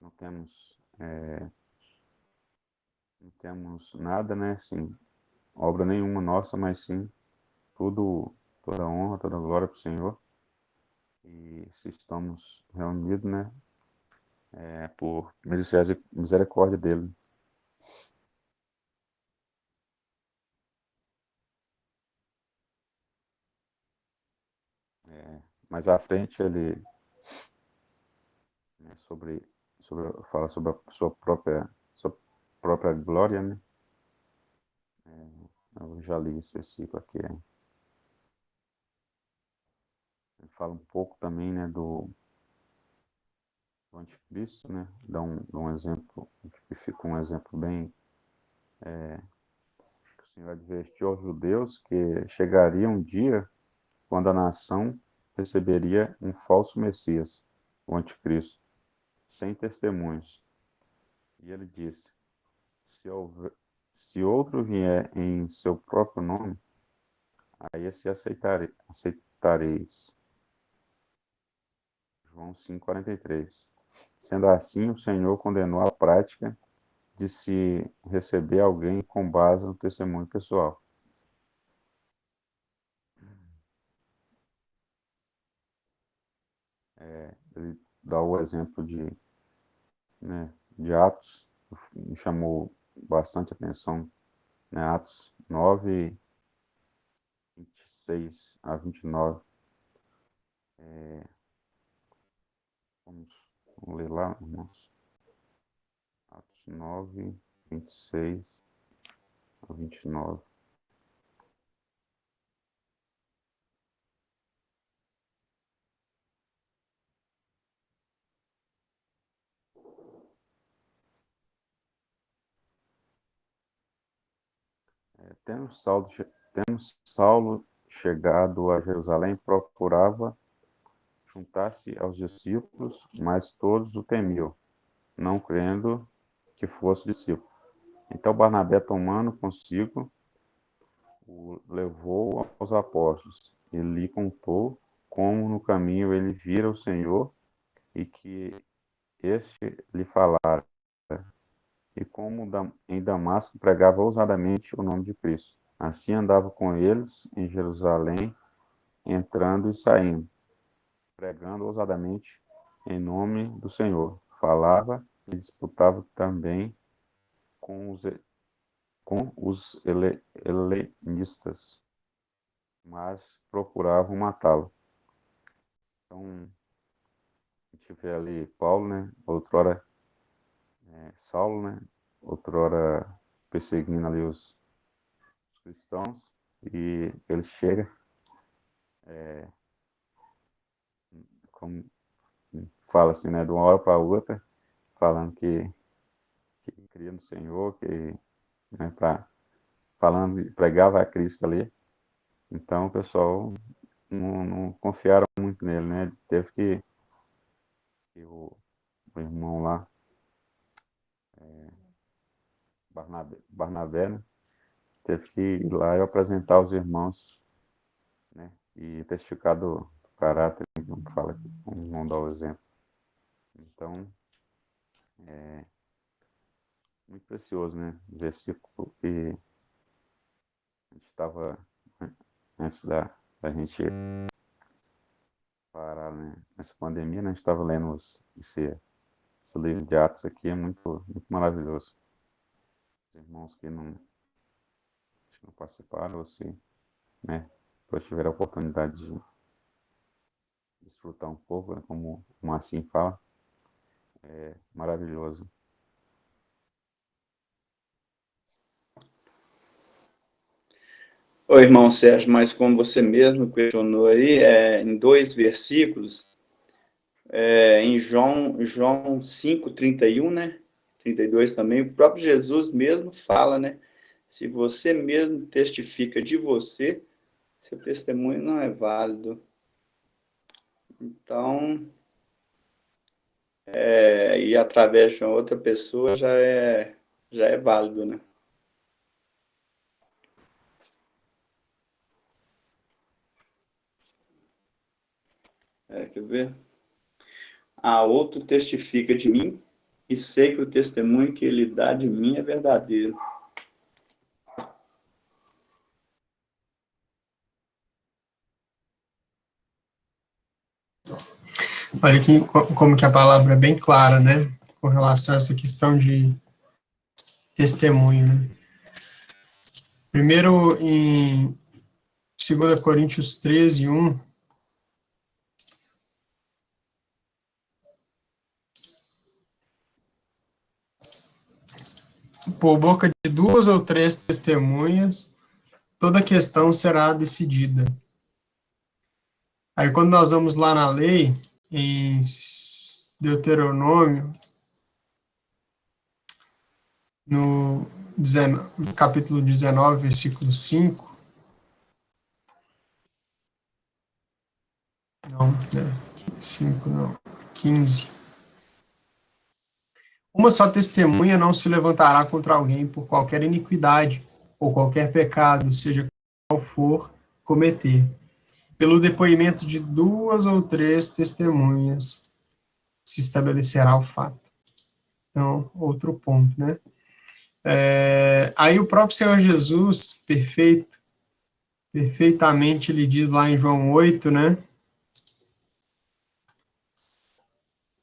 não temos não temos nada, né? Assim, obra nenhuma nossa, mas sim toda honra, toda glória para o Senhor. E se estamos reunidos, né? Por misericórdia dele. Mais à frente ele né, fala sobre a sua própria glória, né? Eu já li esse versículo aqui. Ele fala um pouco também, né, do anticristo, né? Dá um exemplo, que fica um exemplo bem que o Senhor advertiu aos judeus que chegaria um dia quando a nação receberia um falso Messias, o anticristo, sem testemunhos. E ele disse: se outro vier em seu próprio nome, aí esse aceitareis. João 5,43. Sendo assim, o Senhor condenou a prática de se receber alguém com base no testemunho pessoal. Ele dá o exemplo de Atos, me chamou bastante atenção, né? Atos 9, 26 a 29. Vamos ler lá, irmãos. Atos 9, 26 a 29. Tendo Saulo chegado a Jerusalém, procurava juntar-se aos discípulos, mas todos o temiam, não crendo que fosse discípulo. Então Barnabé, tomando consigo, o levou aos apóstolos e lhe contou como no caminho ele vira o Senhor e que este lhe falara, e como em Damasco pregava ousadamente o nome de Cristo. Assim andava com eles em Jerusalém, entrando e saindo, pregando ousadamente em nome do Senhor. Falava e disputava também com os helenistas, mas procuravam matá-lo. Então, a gente vê ali Paulo, né? Outrora Saulo, né? Outrora perseguindo ali os cristãos, e ele chega, como fala assim, né? De uma hora para outra, falando que cria no Senhor, né, pregava a Cristo ali. Então o pessoal não confiaram muito nele, né? Teve que o irmão lá, Barnabé, né? Teve que ir lá e apresentar aos irmãos, né? E testificar do caráter, como fala aqui, vamos dar o exemplo. Então, muito precioso, né? Versículo que a gente estava, né, antes da gente parar, né, nessa pandemia, né? A gente estava lendo esse livro de Atos aqui, é muito, muito maravilhoso. Os irmãos que não participaram, ou se, né, depois tiveram a oportunidade de desfrutar um pouco, né, como o Marcinho fala, é maravilhoso. Ô, irmão Sérgio, mas como você mesmo questionou aí, em 2 versículos, em João 5:31, né? 32 também, o próprio Jesus mesmo fala, né? Se você mesmo testifica de você, seu testemunho não é válido. Então, ir através de uma outra pessoa já é válido, né? Quer ver? Outro testifica de mim, e sei que o testemunho que ele dá de mim é verdadeiro. Olha aqui como que a palavra é bem clara, né? Com relação a essa questão de testemunho, né? Primeiro, em 2 Coríntios 13, 1, por boca de 2 ou 3 testemunhas, toda questão será decidida. Aí, quando nós vamos lá na lei, em Deuteronômio, no capítulo 19, versículo 5, não, né, 5 não, 15. Uma só testemunha não se levantará contra alguém por qualquer iniquidade ou qualquer pecado, seja qual for cometer. Pelo depoimento de 2 ou 3 testemunhas se estabelecerá o fato. Então, outro ponto, né? Aí o próprio Senhor Jesus, perfeitamente, ele diz lá em João 8, né?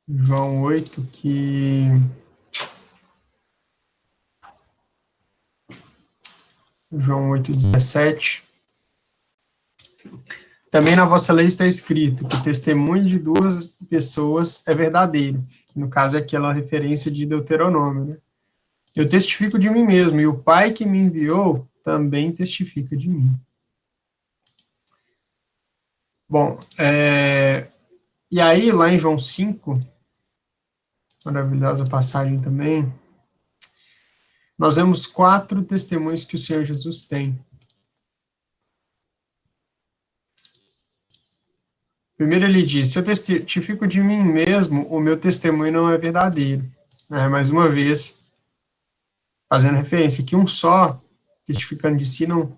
João 8, que... João 8:17. Também na vossa lei está escrito que o testemunho de 2 pessoas é verdadeiro, que no caso é aquela referência de Deuteronômio, né? Eu testifico de mim mesmo, e o Pai que me enviou também testifica de mim. Bom, e aí, lá em João 5, maravilhosa passagem também, nós vemos 4 testemunhos que o Senhor Jesus tem. Primeiro ele diz, se eu testifico de mim mesmo, o meu testemunho não é verdadeiro. Mais uma vez, fazendo referência que um só, testificando de si, não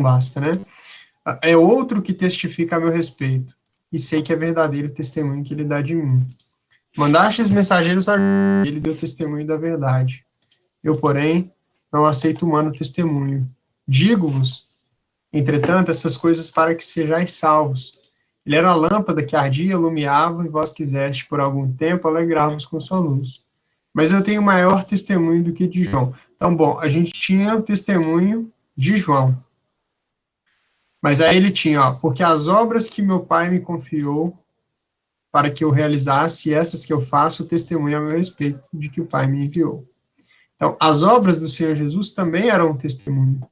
basta, né? É outro que testifica a meu respeito, e sei que é verdadeiro o testemunho que ele dá de mim. Mandastes mensageiros a ele deu testemunho da verdade. Eu, porém, não aceito humano testemunho. Digo-vos, entretanto, essas coisas para que sejais salvos. Ele era a lâmpada que ardia e alumiava, e vós quiseste, por algum tempo, alegrar-vos com sua luz. Mas eu tenho maior testemunho do que de João. Então, bom, a gente tinha o testemunho de João. Mas aí ele tinha, porque as obras que meu pai me confiou para que eu realizasse, essas que eu faço, testemunho a meu respeito de que o pai me enviou. Então, as obras do Senhor Jesus também eram um testemunho.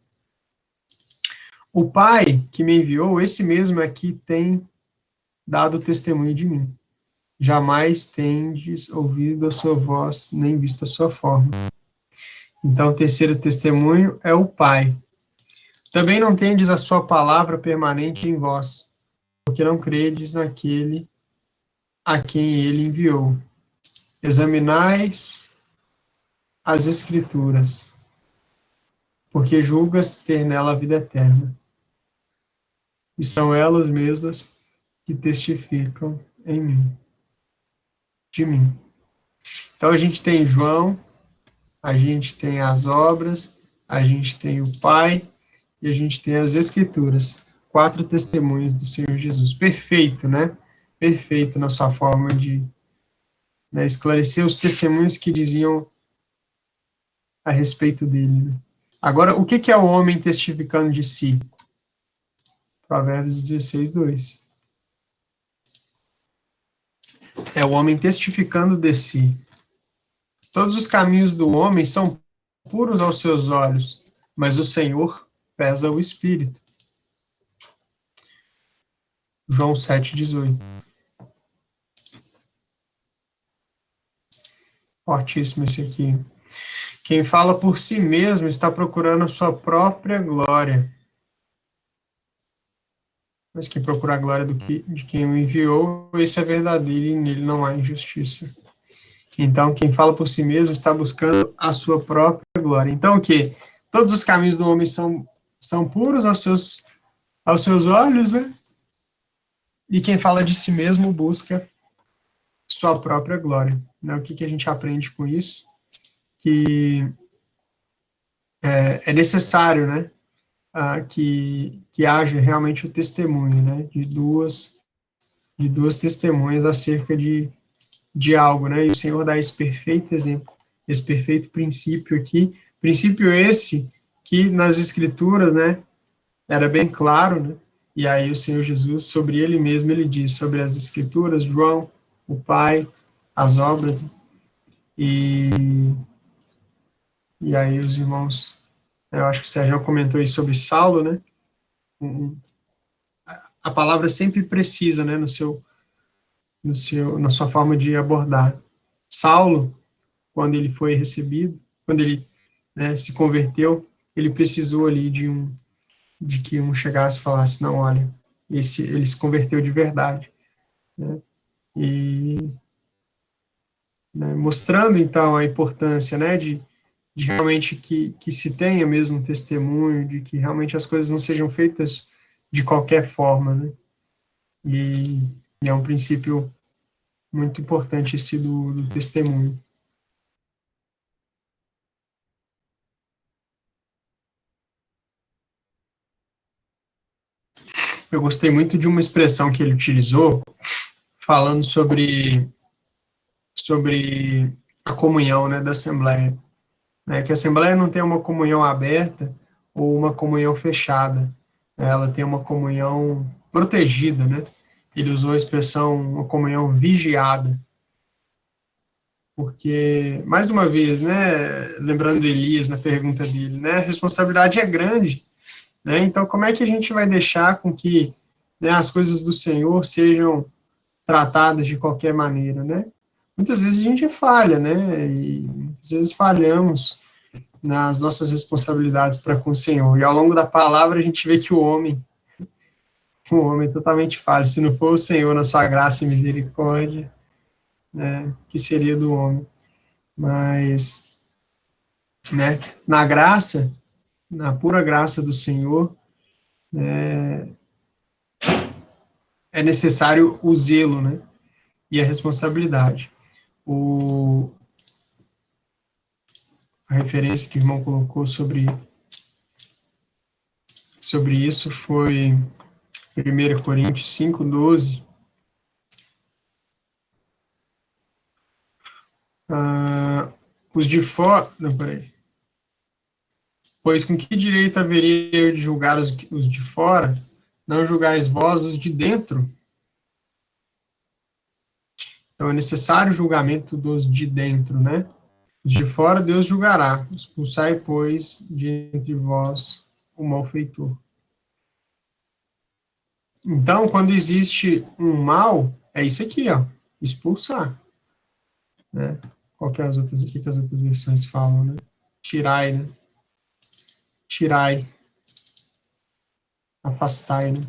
O pai que me enviou, esse mesmo aqui tem dado testemunho de mim. Jamais tendes ouvido a sua voz, nem visto a sua forma. Então, o terceiro testemunho é o Pai. Também não tendes a sua palavra permanente em vós, porque não credes naquele a quem ele enviou. Examinais as Escrituras, porque julgas ter nela a vida eterna. E são elas mesmas que testificam em mim, de mim. Então, a gente tem João, a gente tem as obras, a gente tem o Pai e a gente tem as Escrituras. 4 testemunhos do Senhor Jesus. Perfeito, né? Perfeito na sua forma de, né, esclarecer os testemunhos que diziam a respeito dele. Né? Agora, o que é o homem testificando de si? Provérbios 16, 2. É o homem testificando de si. Todos os caminhos do homem são puros aos seus olhos, mas o Senhor pesa o espírito. João 7, 18. Fortíssimo esse aqui. Quem fala por si mesmo está procurando a sua própria glória. Mas quem procura a glória de quem o enviou, esse é verdadeiro e nele não há injustiça. Então, quem fala por si mesmo está buscando a sua própria glória. Então, o quê? Todos os caminhos do homem são puros aos seus olhos, né? E quem fala de si mesmo busca sua própria glória. Né? O que a gente aprende com isso? Que é necessário, né? Que haja realmente o testemunho, né? De duas testemunhas acerca de algo, né? E o Senhor dá esse perfeito exemplo, esse perfeito princípio aqui, princípio esse que nas Escrituras, né? Era bem claro, né? E aí o Senhor Jesus, sobre ele mesmo, ele diz sobre as Escrituras, João, o Pai, as obras, né? E aí os irmãos, eu acho que o Sérgio comentou aí sobre Saulo, né? A palavra sempre precisa, né? Na sua forma de abordar. Saulo, quando ele foi recebido, quando ele, né, se converteu, ele precisou ali de que um chegasse e falasse, não, olha, ele se converteu de verdade. Né? E né, mostrando, então, a importância, né, de realmente que se tenha mesmo um testemunho, de que realmente as coisas não sejam feitas de qualquer forma, né? E é um princípio muito importante esse do testemunho. Eu gostei muito de uma expressão que ele utilizou, falando sobre a comunhão, né, da Assembleia. Né, que a Assembleia não tem uma comunhão aberta ou uma comunhão fechada. Né, ela tem uma comunhão protegida, né? Ele usou a expressão uma comunhão vigiada. Porque, mais uma vez, né, lembrando de Elias na pergunta dele, né, a responsabilidade é grande, né, então como é que a gente vai deixar com que, né, as coisas do Senhor sejam tratadas de qualquer maneira, né? Muitas vezes a gente falha, né, e muitas vezes falhamos nas nossas responsabilidades para com o Senhor, e ao longo da palavra a gente vê que o homem é totalmente falho, se não for o Senhor na sua graça e misericórdia, né, que seria do homem. Mas, né, na graça, na pura graça do Senhor, é necessário o zelo, né, e a responsabilidade. A referência que o irmão colocou sobre isso foi 1 Coríntios 5:12. Os de fora... Não, peraí. Pois com que direito haveria eu de julgar os de fora? Não julgais vós os de dentro? Então, é necessário o julgamento dos de dentro, né? Os de fora Deus julgará. Expulsai, pois, de entre vós o malfeitor. Então, quando existe um mal, é isso aqui, ó, expulsar. Né? O que as outras versões falam, né? Tirai, né? Tirai. Afastai, né?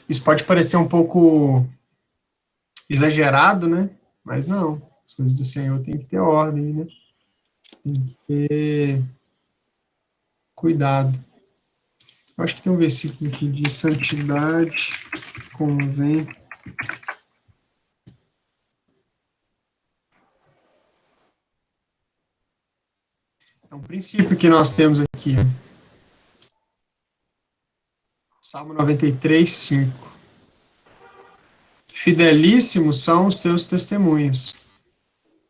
Isso pode parecer um pouco exagerado, né? Mas não. As coisas do Senhor tem que ter ordem, né? Tem que ter cuidado. Eu acho que tem um versículo aqui de santidade convém. É um princípio que nós temos aqui. Salmo 93:5. Fidelíssimos são os teus testemunhos.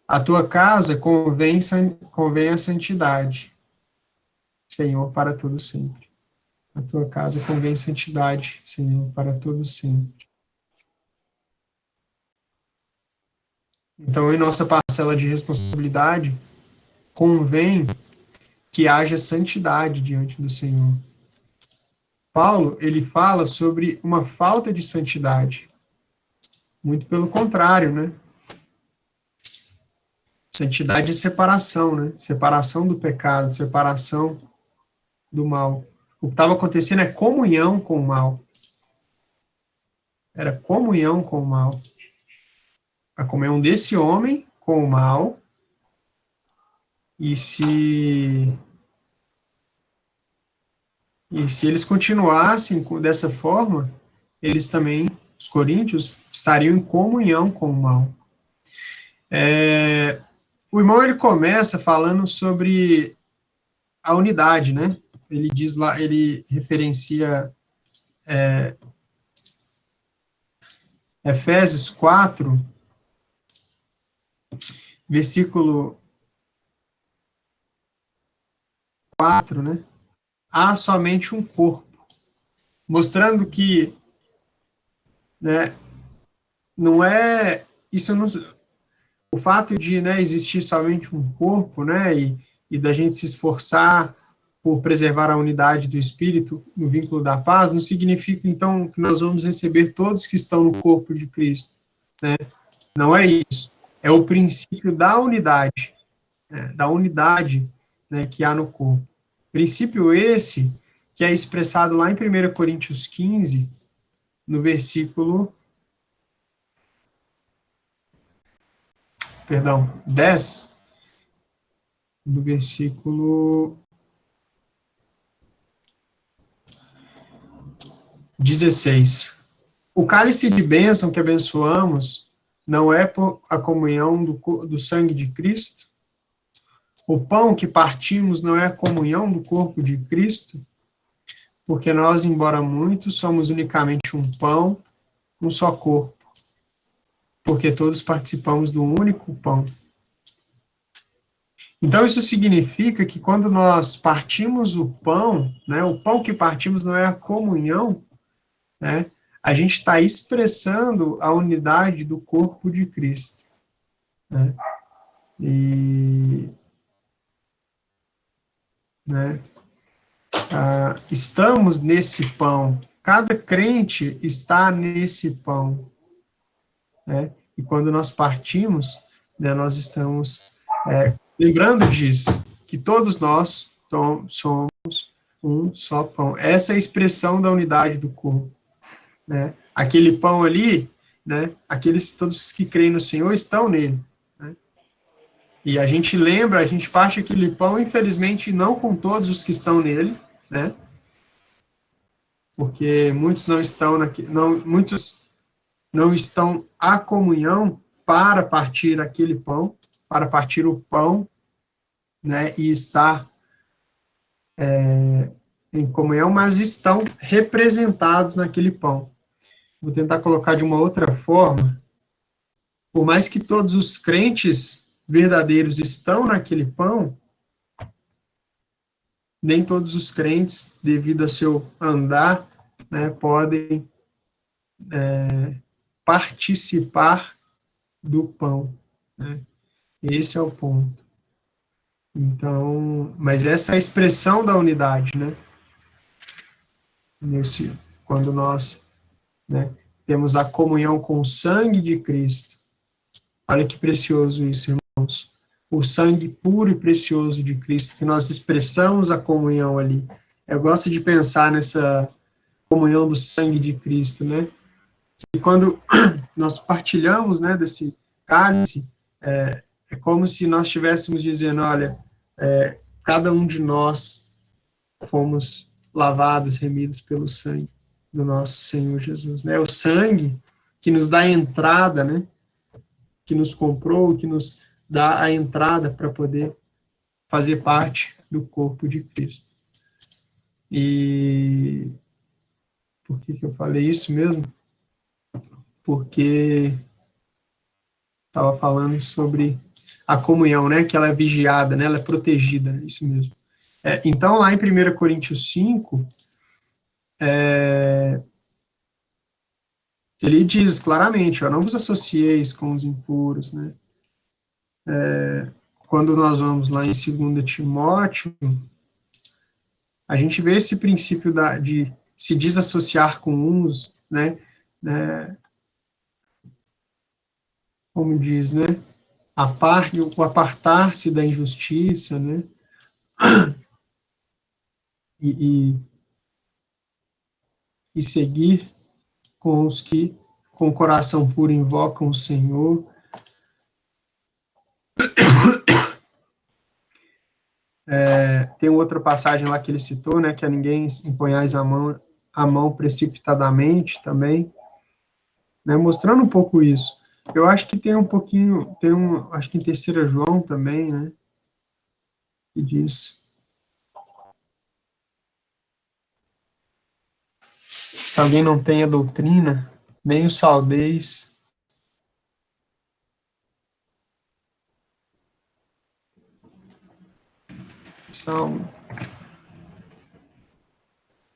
A tua casa convém a santidade, Senhor, para todo sempre. A tua casa convém santidade, Senhor, para todo sempre. Então, em nossa parcela de responsabilidade, convém que haja santidade diante do Senhor, Paulo, ele fala sobre uma falta de santidade. Muito pelo contrário, né? Santidade é separação, né? Separação do pecado, separação do mal. O que estava acontecendo é comunhão com o mal. Era comunhão com o mal. A comunhão desse homem com o mal. E se eles continuassem dessa forma, eles também, os coríntios, estariam em comunhão com o mal. O irmão, ele começa falando sobre a unidade, né? Ele diz lá, ele referencia Efésios 4, versículo 4, né? Há somente um corpo, mostrando que, né, não é, isso não, o fato de, né, existir somente um corpo, né, e da gente se esforçar por preservar a unidade do Espírito no vínculo da paz, não significa, então, que nós vamos receber todos que estão no corpo de Cristo, né? Não é isso. É o princípio da unidade, né, que há no corpo. Princípio esse que é expressado lá em 1 Coríntios 15, no versículo 10, no versículo 16. O cálice de bênção que abençoamos não é por a comunhão do sangue de Cristo? O pão que partimos não é a comunhão do corpo de Cristo? Porque nós, embora muitos, somos unicamente um pão, um só corpo. Porque todos participamos do único pão. Então, isso significa que quando nós partimos o pão, né, o pão que partimos não é a comunhão, né, a gente está expressando a unidade do corpo de Cristo. Né, né, estamos nesse pão, cada crente está nesse pão. Né, e quando nós partimos, né, nós estamos lembrando disso, que todos nós somos um só pão. Essa é a expressão da unidade do corpo. Né? Aquele pão ali, né, aqueles todos que creem no Senhor estão nele. Né? E a gente lembra, a gente parte aquele pão, infelizmente, não com todos os que estão nele, né? Porque muitos não estão muitos não estão à comunhão para partir aquele pão, para partir o pão, né, e estar em comunhão, mas estão representados naquele pão. Vou tentar colocar de uma outra forma. Por mais que todos os crentes verdadeiros estão naquele pão, nem todos os crentes, devido ao seu andar, né, podem participar do pão. Né? Esse é o ponto. Então, mas essa é a expressão da unidade, né? Quando nós, né, temos a comunhão com o sangue de Cristo. Olha que precioso isso, irmãos. O sangue puro e precioso de Cristo, que nós expressamos a comunhão ali. Eu gosto de pensar nessa comunhão do sangue de Cristo, né? E quando nós partilhamos, né, desse cálice, é como se nós estivéssemos dizendo, olha, cada um de nós fomos lavados, remidos pelo sangue do nosso Senhor Jesus, né? O sangue que nos dá a entrada, né? Que nos comprou, que nos dá a entrada para poder fazer parte do corpo de Cristo. E por que eu falei isso mesmo? Porque estava falando sobre a comunhão, né? Que ela é vigiada, né? Ela é protegida, isso mesmo. Então, lá em 1 Coríntios 5, ele diz claramente, não vos associeis com os impuros, né? Quando nós vamos lá em 2 Timóteo, a gente vê esse princípio de se desassociar com uns, né, como diz, né, o apartar-se da injustiça, né, e seguir com os que com o coração puro invocam o Senhor. Tem outra passagem lá que ele citou, né, que a ninguém imponhais a mão precipitadamente também, né, mostrando um pouco isso. Eu acho que tem um pouquinho, acho que em 3 João também, né, que diz: se alguém não tem a doutrina, nem o saudeis. São,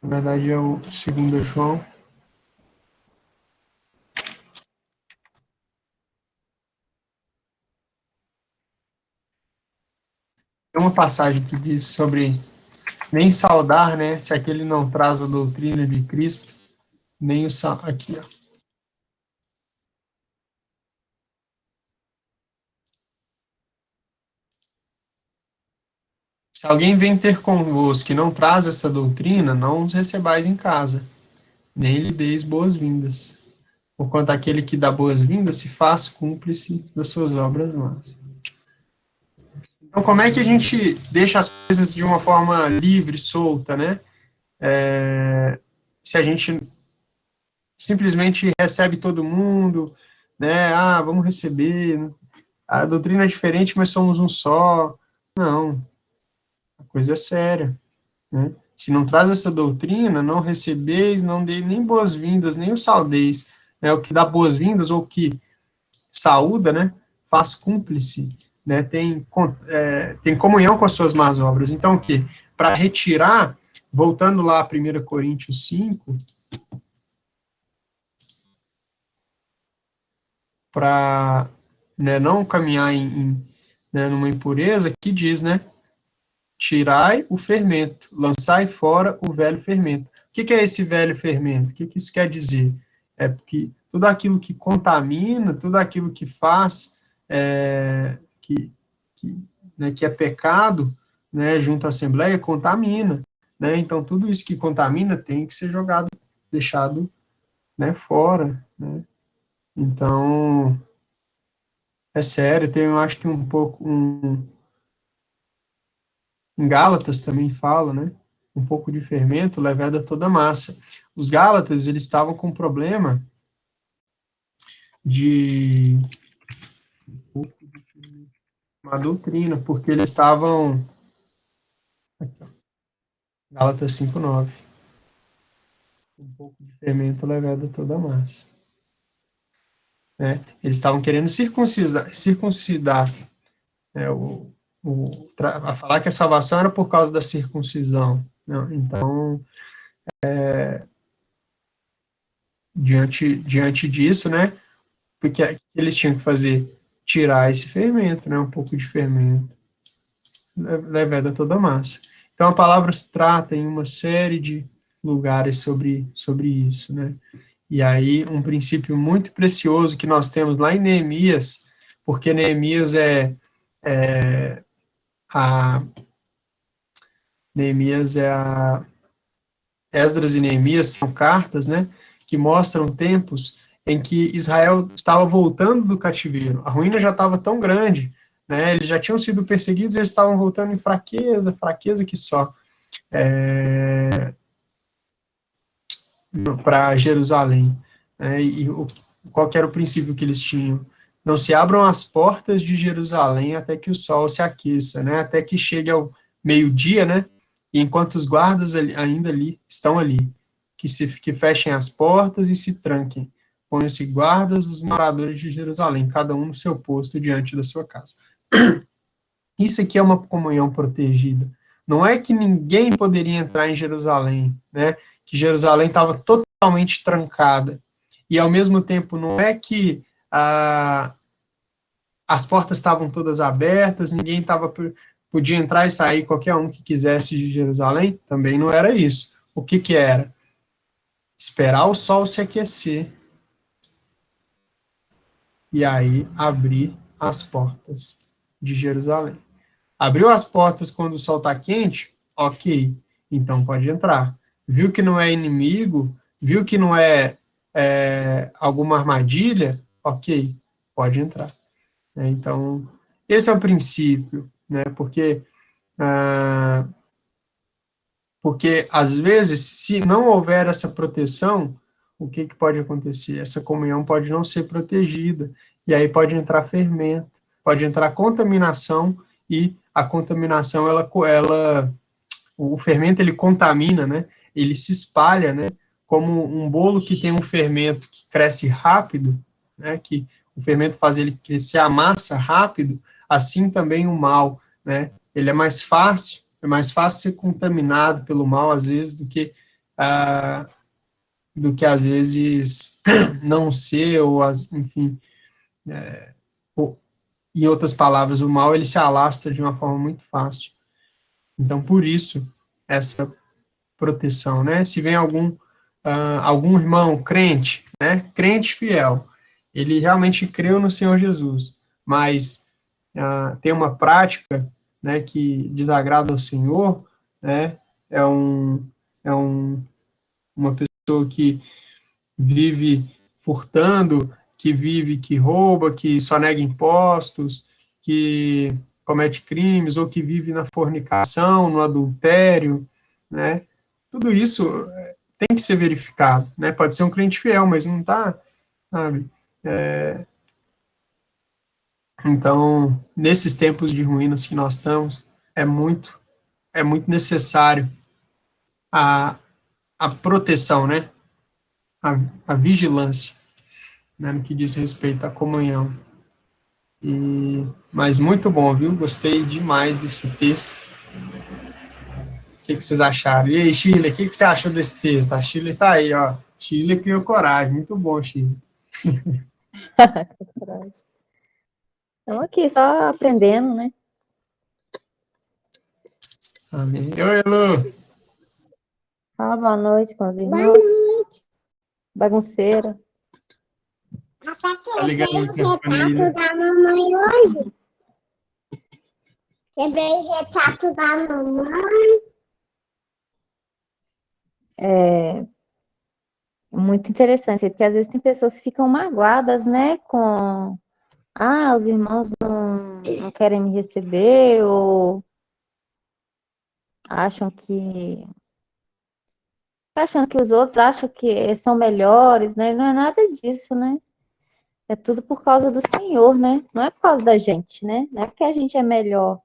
na verdade é o 2 João. Tem uma passagem que diz sobre nem saudar, né, se aquele não traz a doutrina de Cristo, nem o aqui, ó. Se alguém vem ter convosco que não traz essa doutrina, não os recebais em casa, nem lhe deis boas-vindas. Porquanto aquele que dá boas-vindas se faz cúmplice das suas obras más. Então, como é que a gente deixa as coisas de uma forma livre, solta, né? Se a gente simplesmente recebe todo mundo, né? Vamos receber. A doutrina é diferente, mas somos um só. Não. A coisa é séria, né? Se não traz essa doutrina, não recebeis, não dê nem boas-vindas, nem o saudeis. O que dá boas-vindas, ou que saúda, né, faz cúmplice, né, tem comunhão com as suas más obras. Então, o quê? Para retirar, voltando lá a 1 Coríntios 5, para, né, não caminhar numa impureza, que diz, né, tirai o fermento, lançai fora o velho fermento. O que é esse velho fermento? O que isso quer dizer? É porque tudo aquilo que contamina, tudo aquilo que faz, que é pecado, né, junto à Assembleia, contamina. Né? Então, tudo isso que contamina tem que ser deixado, né, fora. Né? Então, é sério, tem, eu acho que um pouco... Em Gálatas também fala, né? Um pouco de fermento leveda toda a massa. Os Gálatas, eles estavam com um problema de uma doutrina, porque eles estavam... Gálatas 5:9. Um pouco de fermento leveda toda a massa. Eles estavam querendo circuncidar, a falar que a salvação era por causa da circuncisão. Não, então, diante disso, né, porque eles tinham que fazer? Tirar esse fermento, né, um pouco de fermento, leveda toda a massa. Então, a palavra se trata em uma série de lugares sobre isso, né, e aí um princípio muito precioso que nós temos lá em Neemias, porque Neemias Esdras e Neemias são cartas, né, que mostram tempos em que Israel estava voltando do cativeiro. A ruína já estava tão grande, né, eles já tinham sido perseguidos e eles estavam voltando em fraqueza que só, para Jerusalém. E qual que era o princípio que eles tinham? Não se abram as portas de Jerusalém até que o sol se aqueça, né, até que chegue ao meio-dia, né, e enquanto os guardas ainda estão ali, que fechem as portas e se tranquem. Ponham-se guardas dos moradores de Jerusalém, cada um no seu posto diante da sua casa. Isso aqui é uma comunhão protegida. Não é que ninguém poderia entrar em Jerusalém, né? Que Jerusalém estava totalmente trancada. E, ao mesmo tempo, não é que as portas estavam todas abertas, ninguém podia entrar e sair, qualquer um que quisesse de Jerusalém. Também não era isso. O que era? esperar o sol se aquecer e aí abrir as portas de Jerusalém. Abriu as portas quando o sol está quente? Ok, então pode entrar. Viu que não é inimigo? Viu que não é alguma armadilha? Ok, pode entrar. Então, esse é o princípio, né? Porque às vezes, se não houver essa proteção, o que pode acontecer? Essa comunhão pode não ser protegida, e aí pode entrar fermento, pode entrar contaminação, e a contaminação, o fermento, ele contamina, né? Ele se espalha, né? Como um bolo que tem um fermento que cresce rápido, né? Que o fermento faz ele crescer a massa rápido, assim também o mal, né? Ele é mais fácil ser contaminado pelo mal, às vezes, às vezes, não ser, enfim, ou, em outras palavras, o mal, ele se alastra de uma forma muito fácil. Então, por isso, essa proteção, né? Se vem algum irmão crente, né? Crente fiel, ele realmente creu no Senhor Jesus, mas tem uma prática, né, que desagrada ao Senhor, né? É um, uma pessoa que vive furtando, que rouba, que só nega impostos, que comete crimes, ou que vive na fornicação, no adultério, né? Tudo isso tem que ser verificado, né? Pode ser um cliente fiel, mas não está, sabe? Então, nesses tempos de ruínas que nós estamos, é muito necessário a, a proteção, né? A, a vigilância, né? No que diz respeito à comunhão. Mas muito bom, viu? Gostei demais desse texto. O que vocês acharam? E aí, Shirley, o que você achou desse texto? A Shirley tá aí, ó. Shirley criou coragem. Muito bom, Shirley. Estamos aqui só aprendendo, né? Amém. Oi, Lu. Fala boa noite com os irmãos. Bagunceira. Tá ligando o microfone aí, né? Da mamãe hoje. Quebrei o retrato da mamãe. É muito interessante, porque às vezes tem pessoas que ficam magoadas, né, os irmãos não querem me receber, ou acham que os outros acham que são melhores, né, não é nada disso, né, é tudo por causa do Senhor, né, não é por causa da gente, né, não é porque a gente é melhor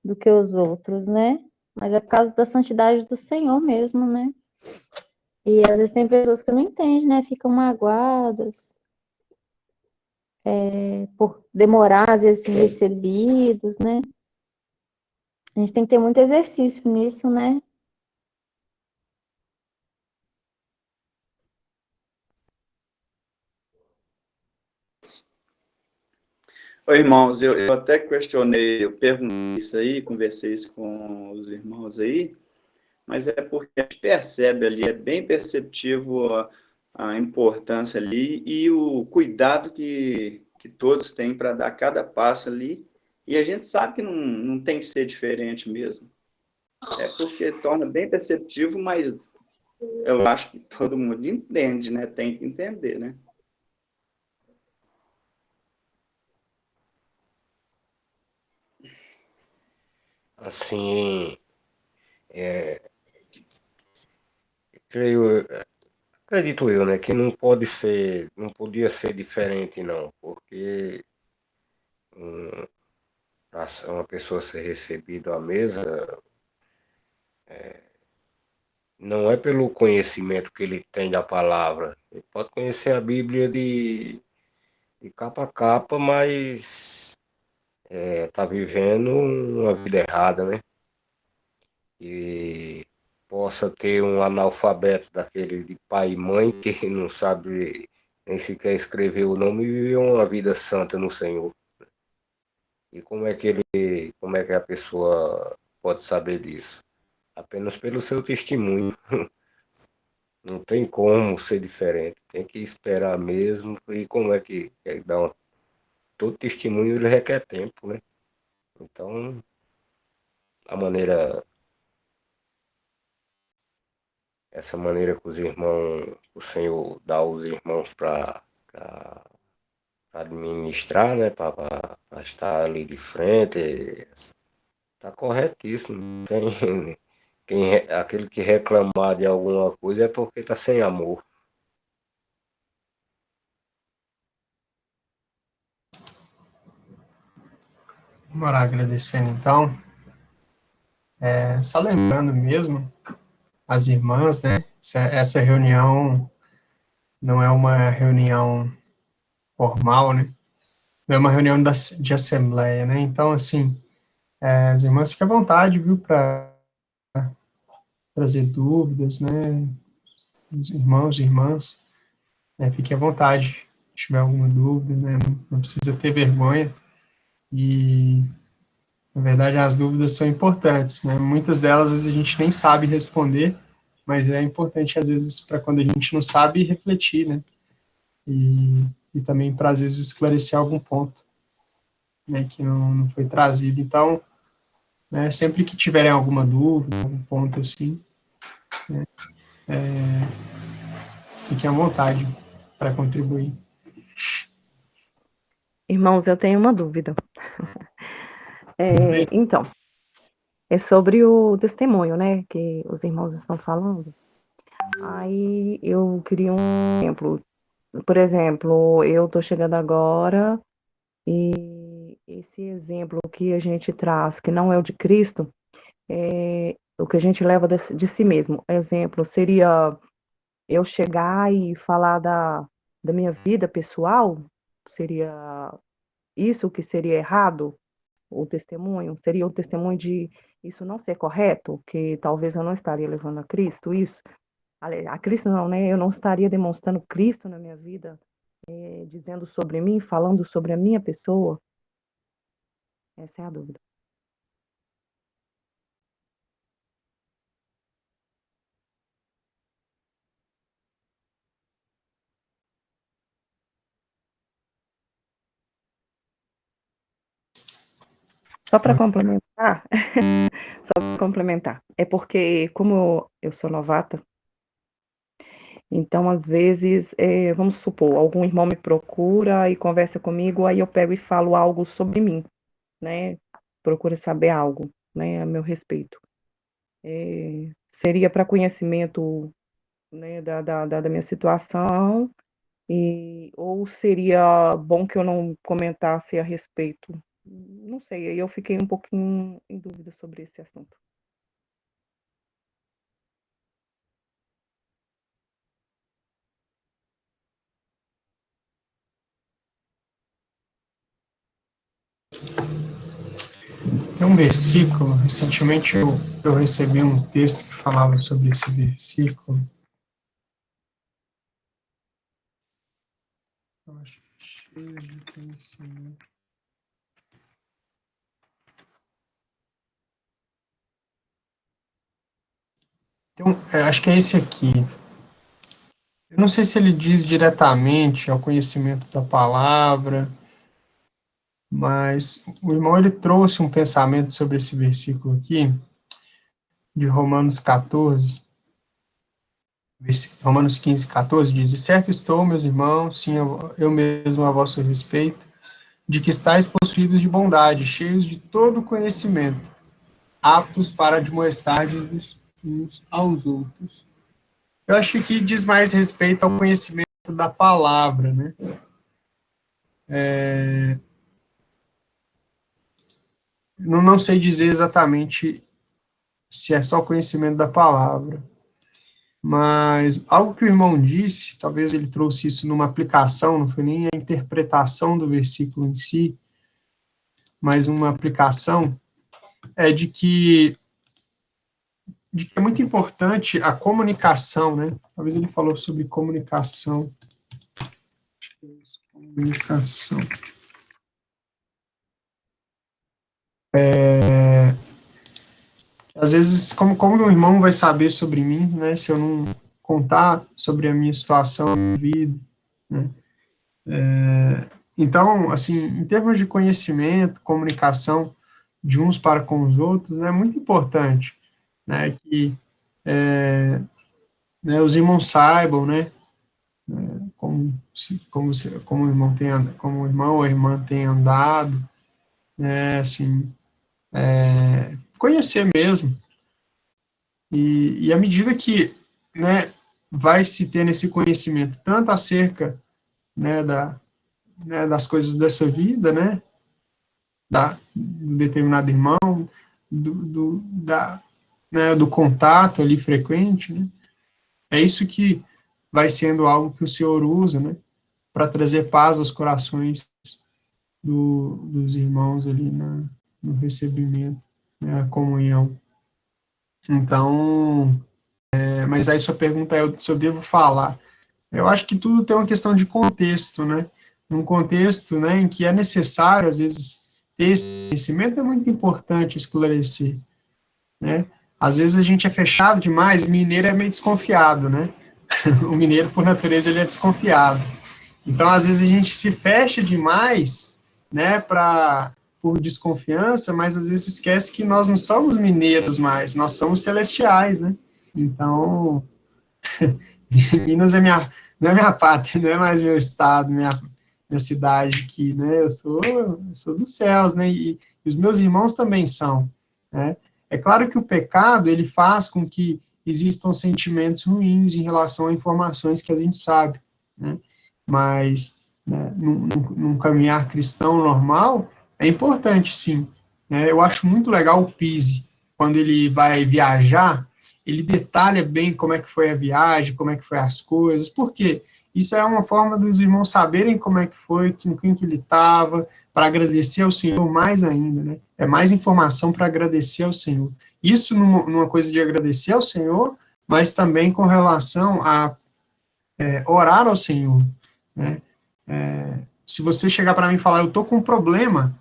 do que os outros, né, mas é por causa da santidade do Senhor mesmo, né. E às vezes tem pessoas que não entendem, né? Ficam magoadas por demorar, às vezes, ser recebidos, né? A gente tem que ter muito exercício nisso, né? Oi, irmãos, eu até questionei, eu perguntei isso aí, conversei isso com os irmãos aí, mas é porque a gente percebe ali, é bem perceptivo a importância ali e o cuidado que todos têm para dar cada passo ali, e a gente sabe que não tem que ser diferente mesmo. É porque torna bem perceptivo, mas eu acho que todo mundo entende, né? Tem que entender, né? Assim, creio, acredito eu, né, que não podia ser diferente, não, porque para uma pessoa ser recebida à mesa não é pelo conhecimento que ele tem da palavra. Ele pode conhecer a Bíblia de capa a capa, mas tá vivendo uma vida errada, né? E possa ter um analfabeto daquele de pai e mãe que não sabe nem sequer escrever o nome e viver uma vida santa no Senhor. E como é que a pessoa pode saber disso? Apenas pelo seu testemunho. Não tem como ser diferente, tem que esperar mesmo. E como é que dá todo testemunho ele requer tempo, né? Então, a maneira, essa maneira que os irmãos, o Senhor dá aos irmãos para administrar, né? Para estar ali de frente, está corretíssimo. Não tem, aquele que reclamar de alguma coisa é porque está sem amor. Vamos orar agradecendo, então. Só lembrando mesmo, as irmãs, né? Essa reunião não é uma reunião formal, né? Não é uma reunião de assembleia, né? Então, assim, as irmãs fiquem à vontade, viu, para trazer dúvidas, né? Os irmãos e irmãs, fiquem à vontade, se tiver alguma dúvida, né? Não precisa ter vergonha. E, na verdade, as dúvidas são importantes, né? Muitas delas, às vezes, a gente nem sabe responder, mas é importante, às vezes, para quando a gente não sabe, refletir, né? E também para, às vezes, esclarecer algum ponto, né, que não foi trazido. Então, né, sempre que tiverem alguma dúvida, algum ponto assim, né, fiquem à vontade para contribuir. Irmãos, eu tenho uma dúvida. Então, é sobre o testemunho, né, que os irmãos estão falando. Aí eu queria um exemplo. Por exemplo, eu estou chegando agora e esse exemplo que a gente traz, que não é o de Cristo, é o que a gente leva de si mesmo. Exemplo, seria eu chegar e falar da minha vida pessoal? Seria isso que seria errado? O testemunho? Seria o testemunho de isso não ser correto? Que talvez eu não estaria levando a Cristo, isso? A Cristo não, né? Eu não estaria demonstrando Cristo na minha vida, dizendo sobre mim, falando sobre a minha pessoa? Essa é a dúvida. Só para complementar, é porque, como eu sou novata, então, às vezes, vamos supor, algum irmão me procura e conversa comigo, aí eu pego e falo algo sobre mim, né? Procura saber algo, né, a meu respeito. Seria para conhecimento, né, da minha situação, ou seria bom que eu não comentasse a respeito? Não sei, aí eu fiquei um pouquinho em dúvida sobre esse assunto. Tem um versículo, recentemente eu recebi um texto que falava sobre esse versículo. Eu acho que é cheio de conhecimento. Então, acho que é esse aqui. Eu não sei se ele diz diretamente ao conhecimento da palavra, mas o irmão ele trouxe um pensamento sobre esse versículo aqui, de Romanos 14, Romanos 15, 14, diz: E certo estou, meus irmãos, sim, eu mesmo a vosso respeito, de que estáis possuídos de bondade, cheios de todo conhecimento, aptos para admoestar uns aos outros. Eu acho que aqui diz mais respeito ao conhecimento da palavra, né? Não sei dizer exatamente se é só conhecimento da palavra, mas algo que o irmão disse, talvez ele trouxe isso numa aplicação, não foi nem a interpretação do versículo em si, mas uma aplicação, de que é muito importante a comunicação, né? Talvez ele falou sobre comunicação. Comunicação. Às vezes, como o irmão vai saber sobre mim, né, se eu não contar sobre a minha situação, a minha vida, né? Então, assim, em termos de conhecimento, comunicação de uns para com os outros, é muito importante, né, que né, os irmãos saibam, né, como o irmão como o irmão ou a irmã tem andado, né, assim, conhecer mesmo. E à medida que, né, vai se tendo esse conhecimento, tanto acerca, né, das coisas dessa vida, né, do determinado irmão, né, do contato ali frequente, né, é isso que vai sendo algo que o Senhor usa, né, para trazer paz aos corações dos irmãos ali no recebimento, né, a comunhão. Então, mas aí sua pergunta é se eu devo falar. Eu acho que tudo tem uma questão de contexto, né? Num contexto, né, em que é necessário, às vezes, ter esse conhecimento, é muito importante esclarecer, né? Às vezes a gente é fechado demais, o mineiro é meio desconfiado, né? O mineiro, por natureza, ele é desconfiado. Então, às vezes a gente se fecha demais, né, por desconfiança, mas às vezes esquece que nós não somos mineiros mais, nós somos celestiais, né? Então, Minas não é minha pátria, não é mais meu estado, minha cidade aqui, né? Eu sou dos céus, né? E os meus irmãos também são, né? É claro que o pecado, ele faz com que existam sentimentos ruins em relação a informações que a gente sabe, né? Mas, né, num caminhar cristão normal, é importante, sim, né? Eu acho muito legal o Pise, quando ele vai viajar, ele detalha bem como é que foi a viagem, como é que foi as coisas, por quê? Isso é uma forma dos irmãos saberem como é que foi, com quem que ele estava, para agradecer ao Senhor mais ainda, né? É mais informação para agradecer ao Senhor. Isso numa coisa de agradecer ao Senhor, mas também com relação a orar ao Senhor, né? Se você chegar para mim e falar, eu estou com um problema,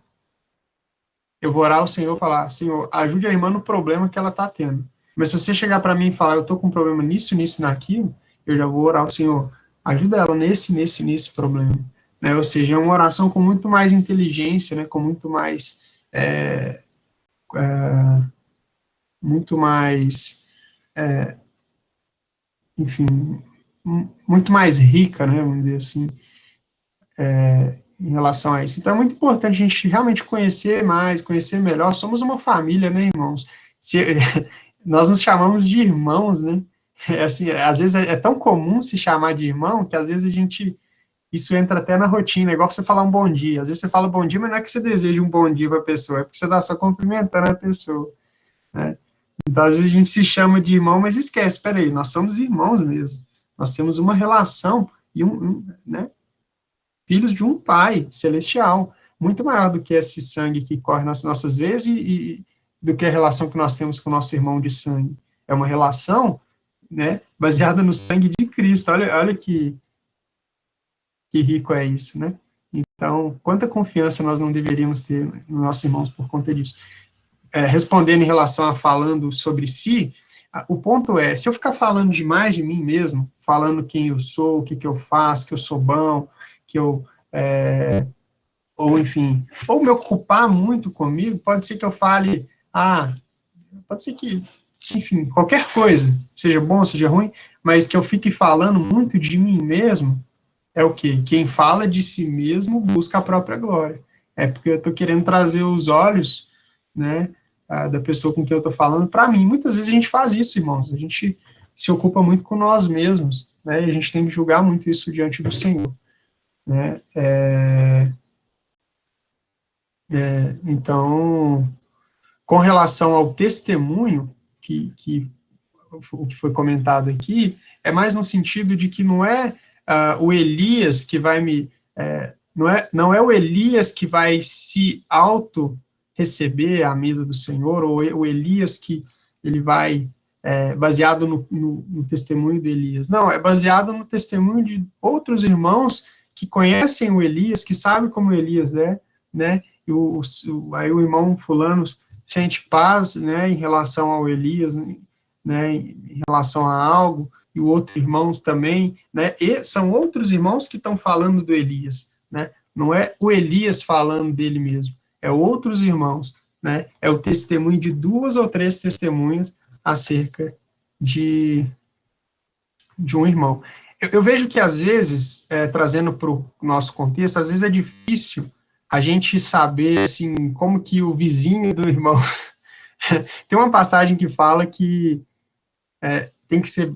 eu vou orar ao Senhor e falar, Senhor, ajude a irmã no problema que ela está tendo. Mas se você chegar para mim e falar, eu estou com um problema nisso, naquilo, eu já vou orar ao Senhor, ajuda ela nesse problema. Né? Ou seja, é uma oração com muito mais inteligência, né? Com muito mais, enfim, muito mais rica, né? Vamos dizer assim, em relação a isso. Então é muito importante a gente realmente conhecer mais, conhecer melhor. Somos uma família, né, irmãos? Nós nos chamamos de irmãos, né? Assim, às vezes é tão comum se chamar de irmão que às vezes isso entra até na rotina, é igual você falar um bom dia. Às vezes você fala bom dia, mas não é que você deseja um bom dia para a pessoa, é porque você está só cumprimentando a pessoa, né? Então, às vezes a gente se chama de irmão, mas esquece, peraí, nós somos irmãos mesmo. Nós temos uma relação, né? Filhos de um Pai celestial, muito maior do que esse sangue que corre nas nossas veias e do que a relação que nós temos com o nosso irmão de sangue. É uma relação, né, baseada no sangue de Cristo. Olha que rico é isso, né? Então, quanta confiança nós não deveríamos ter nos nossos irmãos por conta disso. Respondendo em relação a falando sobre si, o ponto é, se eu ficar falando demais de mim mesmo, falando quem eu sou, o que eu faço, que eu sou bom, que eu, ou enfim, ou me ocupar muito comigo, pode ser que eu fale, pode ser que, enfim, qualquer coisa, seja bom, seja ruim, mas que eu fique falando muito de mim mesmo, é o quê? Quem fala de si mesmo busca a própria glória. É porque eu estou querendo trazer os olhos, né, da pessoa com quem eu estou falando para mim. Muitas vezes a gente faz isso, irmãos, a gente se ocupa muito com nós mesmos, né, e a gente tem que julgar muito isso diante do Senhor, né. Então, com relação ao testemunho, o que foi comentado aqui, é mais no sentido de que não é o Elias que vai não é o Elias que vai se auto-receber à mesa do Senhor, ou o Elias que ele vai, baseado no testemunho de Elias. Não, é baseado no testemunho de outros irmãos que conhecem o Elias, que sabem como Elias é, né, e aí o irmão fulano sente paz, né, em relação ao Elias, né, em relação a algo, e o outro irmão também, né? E são outros irmãos que estão falando do Elias, né? Não é o Elias falando dele mesmo, é outros irmãos, né? É o testemunho de 2 ou 3 testemunhas acerca de um irmão. Eu vejo que, às vezes, trazendo para o nosso contexto, às vezes é difícil a gente saber, assim, como que o vizinho do irmão... Tem uma passagem que fala que tem que ser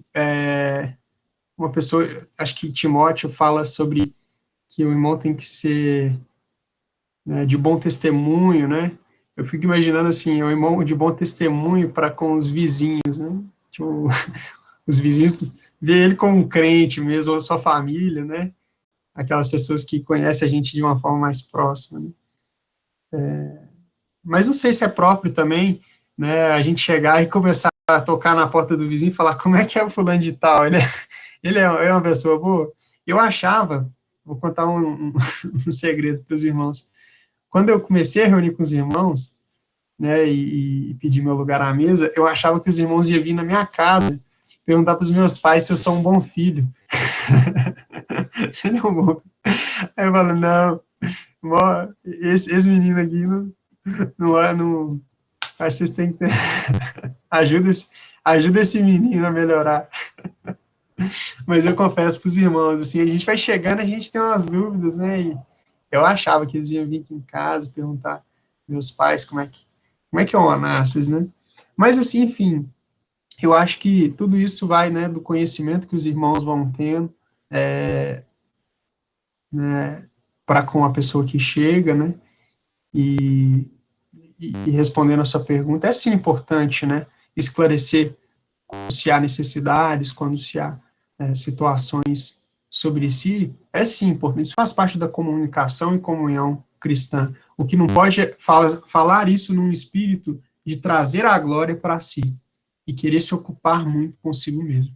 uma pessoa, acho que Timóteo fala sobre que o irmão tem que ser, né, de bom testemunho, né? Eu fico imaginando, assim, o irmão de bom testemunho para com os vizinhos, né? Tipo, os vizinhos vê ele como um crente mesmo, ou sua família, né? Aquelas pessoas que conhecem a gente de uma forma mais próxima, né? Mas não sei se é próprio também, né, a gente chegar e começar a tocar na porta do vizinho e falar como é que é o fulano de tal, ele é uma pessoa boa. Eu achava, vou contar um segredo para os irmãos, quando eu comecei a reunir com os irmãos, né, e pedir meu lugar à mesa, eu achava que os irmãos iam vir na minha casa perguntar para os meus pais se eu sou um bom filho. Se ele é um bom. Aí eu falo, não, esse menino aqui não, acho que vocês têm que ter, ajuda esse menino a melhorar. Mas eu confesso para os irmãos, assim, a gente vai chegando, a gente tem umas dúvidas, né, e eu achava que eles iam vir aqui em casa, perguntar meus pais como é que é o Onassis, né, mas assim, enfim, eu acho que tudo isso vai, né, do conhecimento que os irmãos vão tendo, né, para com a pessoa que chega, né, e respondendo a sua pergunta, é sim importante, né, esclarecer quando se há necessidades, quando se há situações sobre si, é sim importante, isso faz parte da comunicação e comunhão cristã. O que não pode é falar isso num espírito de trazer a glória para si e querer se ocupar muito consigo mesmo,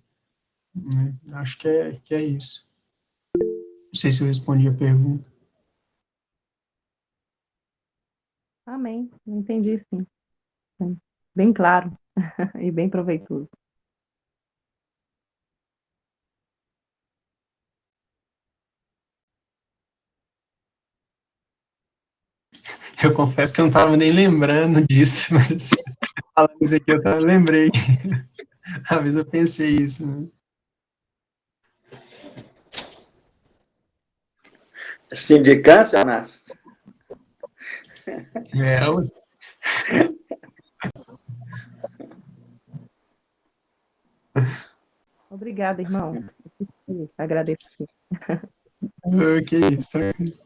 né? Acho que é isso. Não sei se eu respondi a pergunta. Amém. Entendi, sim. Bem claro e bem proveitoso. Eu confesso que eu não estava nem lembrando disso, mas falando isso aqui eu lembrei. Às vezes eu pensei isso, né? Sindicância, Nas? Ué. Obrigada, irmão. Agradeço. Que isso, tranquilo.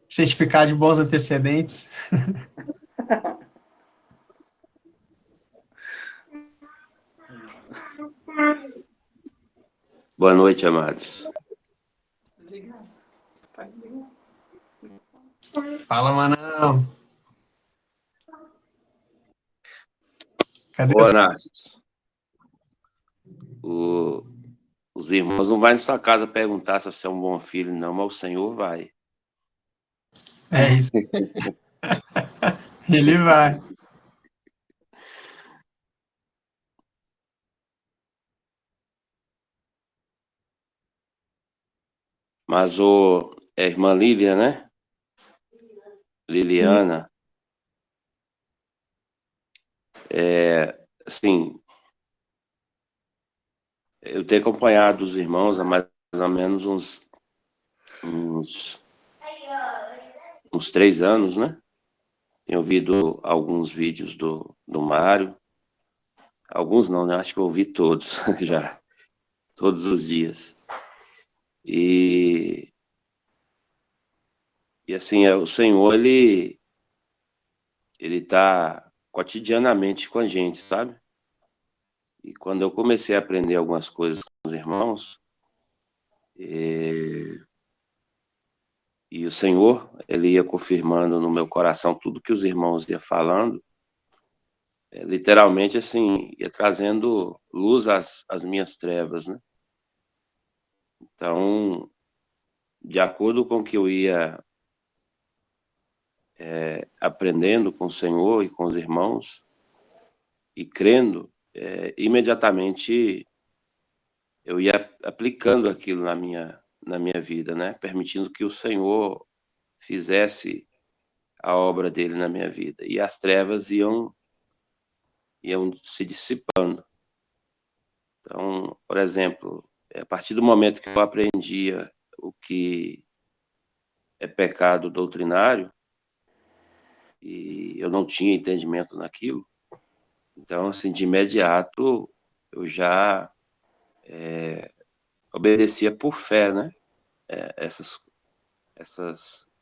Certificado de bons antecedentes. Boa noite, amados. Fala, Manão. Cadê Ô, você? Anastas, os irmãos não vão na sua casa perguntar se você é um bom filho, não, mas o Senhor vai. É isso. Ele vai. Mas a irmã Lília, né? Liliana, assim, eu tenho acompanhado os irmãos há mais ou menos uns 3 anos, né? Tenho ouvido alguns vídeos do Mário. Alguns não, né? Acho que eu ouvi todos já, todos os dias. E assim, o Senhor, ele tá cotidianamente com a gente, sabe? E quando eu comecei a aprender algumas coisas com os irmãos, e o Senhor, ele ia confirmando no meu coração tudo que os irmãos iam falando, literalmente, assim, ia trazendo luz às minhas trevas, né? Então, de acordo com o que eu ia aprendendo com o Senhor e com os irmãos, e crendo, imediatamente eu ia aplicando aquilo na minha vida, né? Permitindo que o Senhor fizesse a obra dele na minha vida. E as trevas iam se dissipando. Então, por exemplo, a partir do momento que eu aprendia o que é pecado doutrinário, e eu não tinha entendimento naquilo, então, assim, de imediato, eu já obedecia por fé, né?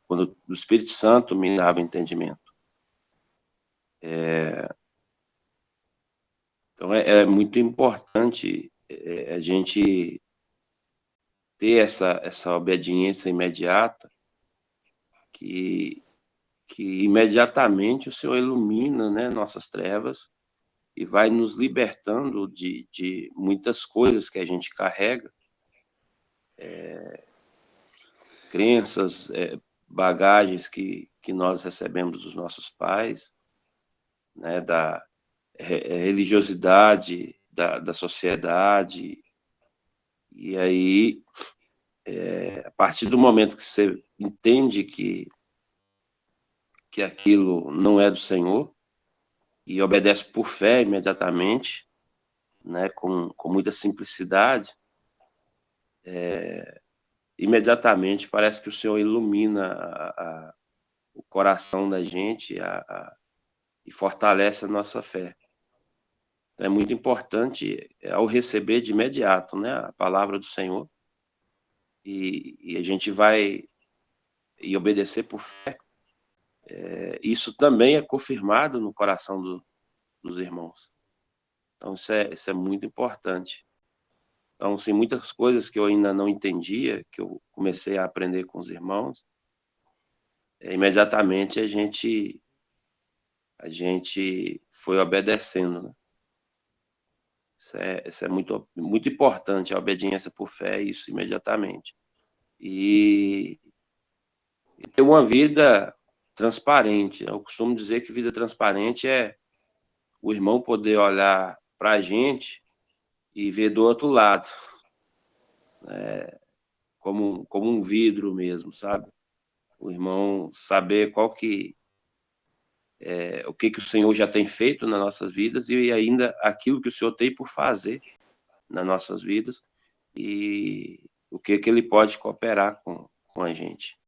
Quando o Espírito Santo me dava entendimento. Então, é muito importante a gente ter essa obediência imediata, que imediatamente o Senhor ilumina, né, nossas trevas e vai nos libertando de muitas coisas que a gente carrega, crenças, bagagens que nós recebemos dos nossos pais, né, da religiosidade da sociedade. E aí, a partir do momento que você entende que aquilo não é do Senhor e obedece por fé imediatamente, né, com muita simplicidade, imediatamente parece que o Senhor ilumina o coração da gente e fortalece a nossa fé. Então, é muito importante, ao receber de imediato, né, a palavra do Senhor, e a gente vai e obedecer por fé, isso também é confirmado no coração dos irmãos. Então, isso é muito importante. Então, assim, muitas coisas que eu ainda não entendia, que eu comecei a aprender com os irmãos, imediatamente a gente foi obedecendo, né? Isso é muito, muito importante, a obediência por fé, isso imediatamente. E ter uma vida transparente. Eu costumo dizer que vida transparente é o irmão poder olhar para a gente e ver do outro lado, como um vidro mesmo, sabe? O irmão saber o que o Senhor já tem feito nas nossas vidas e ainda aquilo que o Senhor tem por fazer nas nossas vidas e o que Ele pode cooperar com a gente.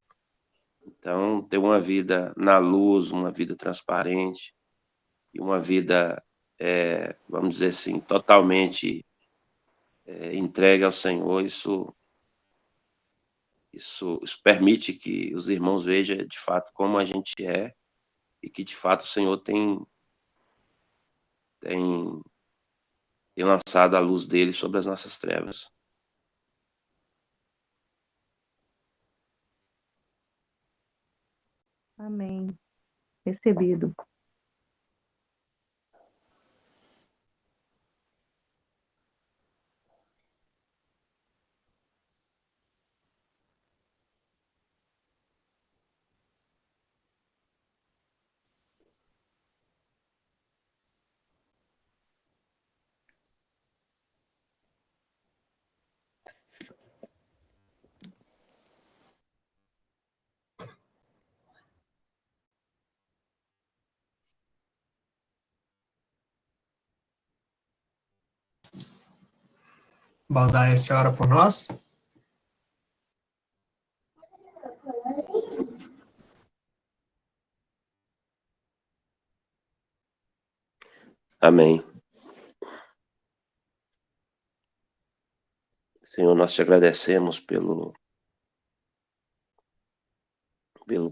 Então, ter uma vida na luz, uma vida transparente e uma vida, vamos dizer assim, totalmente entregue ao Senhor, isso permite que os irmãos vejam de fato como a gente é e que de fato o Senhor tem lançado a luz dele sobre as nossas trevas. Amém. Recebido. Baldaia, você ora por nós? Amém. Senhor, nós te agradecemos pelo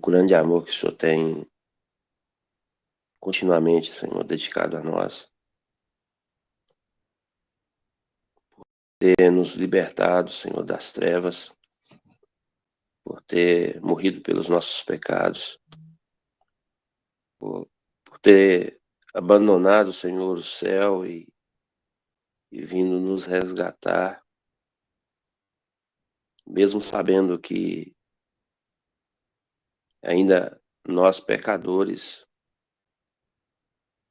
grande amor que o Senhor tem continuamente, Senhor, dedicado a nós. Ter nos libertado, Senhor, das trevas, por ter morrido pelos nossos pecados, por ter abandonado, Senhor, o céu e vindo nos resgatar, mesmo sabendo que ainda nós pecadores,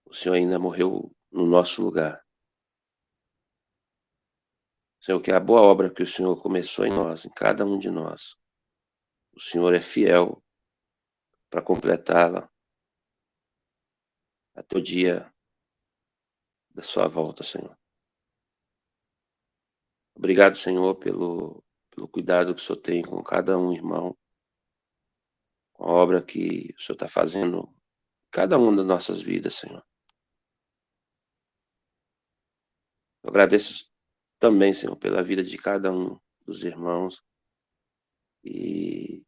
o Senhor ainda morreu no nosso lugar. Senhor, que a boa obra que o Senhor começou em nós, em cada um de nós, o Senhor é fiel para completá-la até o dia da sua volta, Senhor. Obrigado, Senhor, pelo cuidado que o Senhor tem com cada um, irmão, com a obra que o Senhor está fazendo em cada uma das nossas vidas, Senhor. Eu agradeço também, Senhor, pela vida de cada um dos irmãos e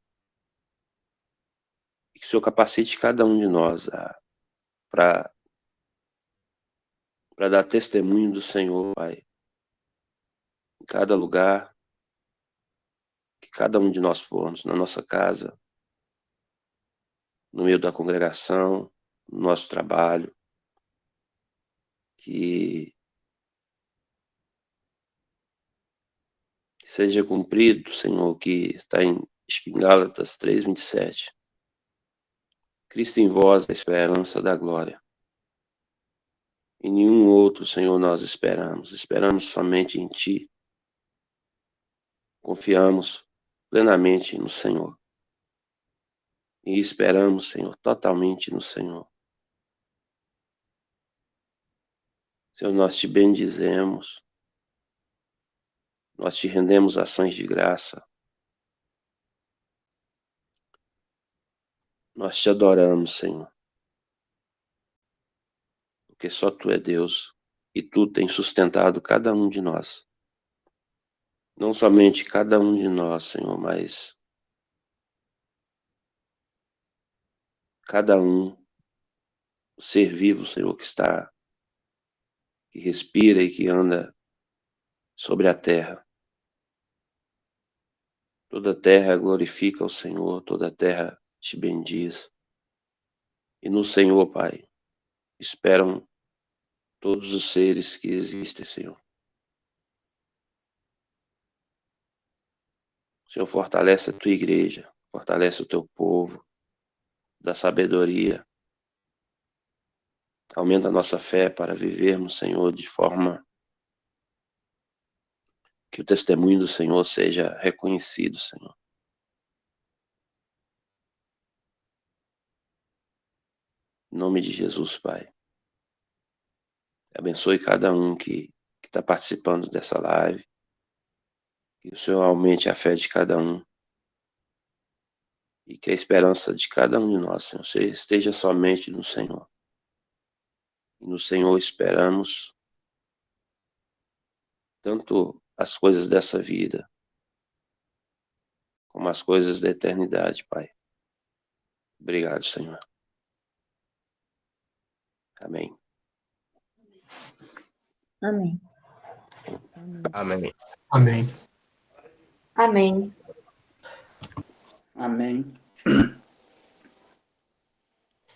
que o Senhor capacite cada um de nós para dar testemunho do Senhor, Pai, em cada lugar que cada um de nós formos, na nossa casa, no meio da congregação, no nosso trabalho, que seja cumprido, Senhor, que está acho que em Gálatas 3:27. Cristo em vós, a esperança da glória. Em nenhum outro, Senhor, nós esperamos somente em Ti. Confiamos plenamente no Senhor. E esperamos, Senhor, totalmente no Senhor. Senhor, nós te bendizemos, nós te rendemos ações de graça, nós te adoramos, Senhor, porque só Tu é Deus e Tu tens sustentado cada um de nós. Não somente cada um de nós, Senhor, mas cada um, ser vivo, Senhor, que respira e que anda sobre a terra. Toda a terra glorifica o Senhor, toda a terra te bendiz. E no Senhor, Pai, esperam todos os seres que existem, Senhor. Senhor, fortalece a Tua igreja, fortalece o Teu povo, dá sabedoria, aumenta a nossa fé para vivermos, Senhor, de forma que o testemunho do Senhor seja reconhecido, Senhor. Em nome de Jesus, Pai. Abençoe cada um que está participando dessa live. Que o Senhor aumente a fé de cada um. E que a esperança de cada um de nós, Senhor, esteja somente no Senhor. E no Senhor esperamos tanto as coisas dessa vida, como as coisas da eternidade, Pai. Obrigado, Senhor. Amém. Amém. Amém. Amém. Amém. Amém.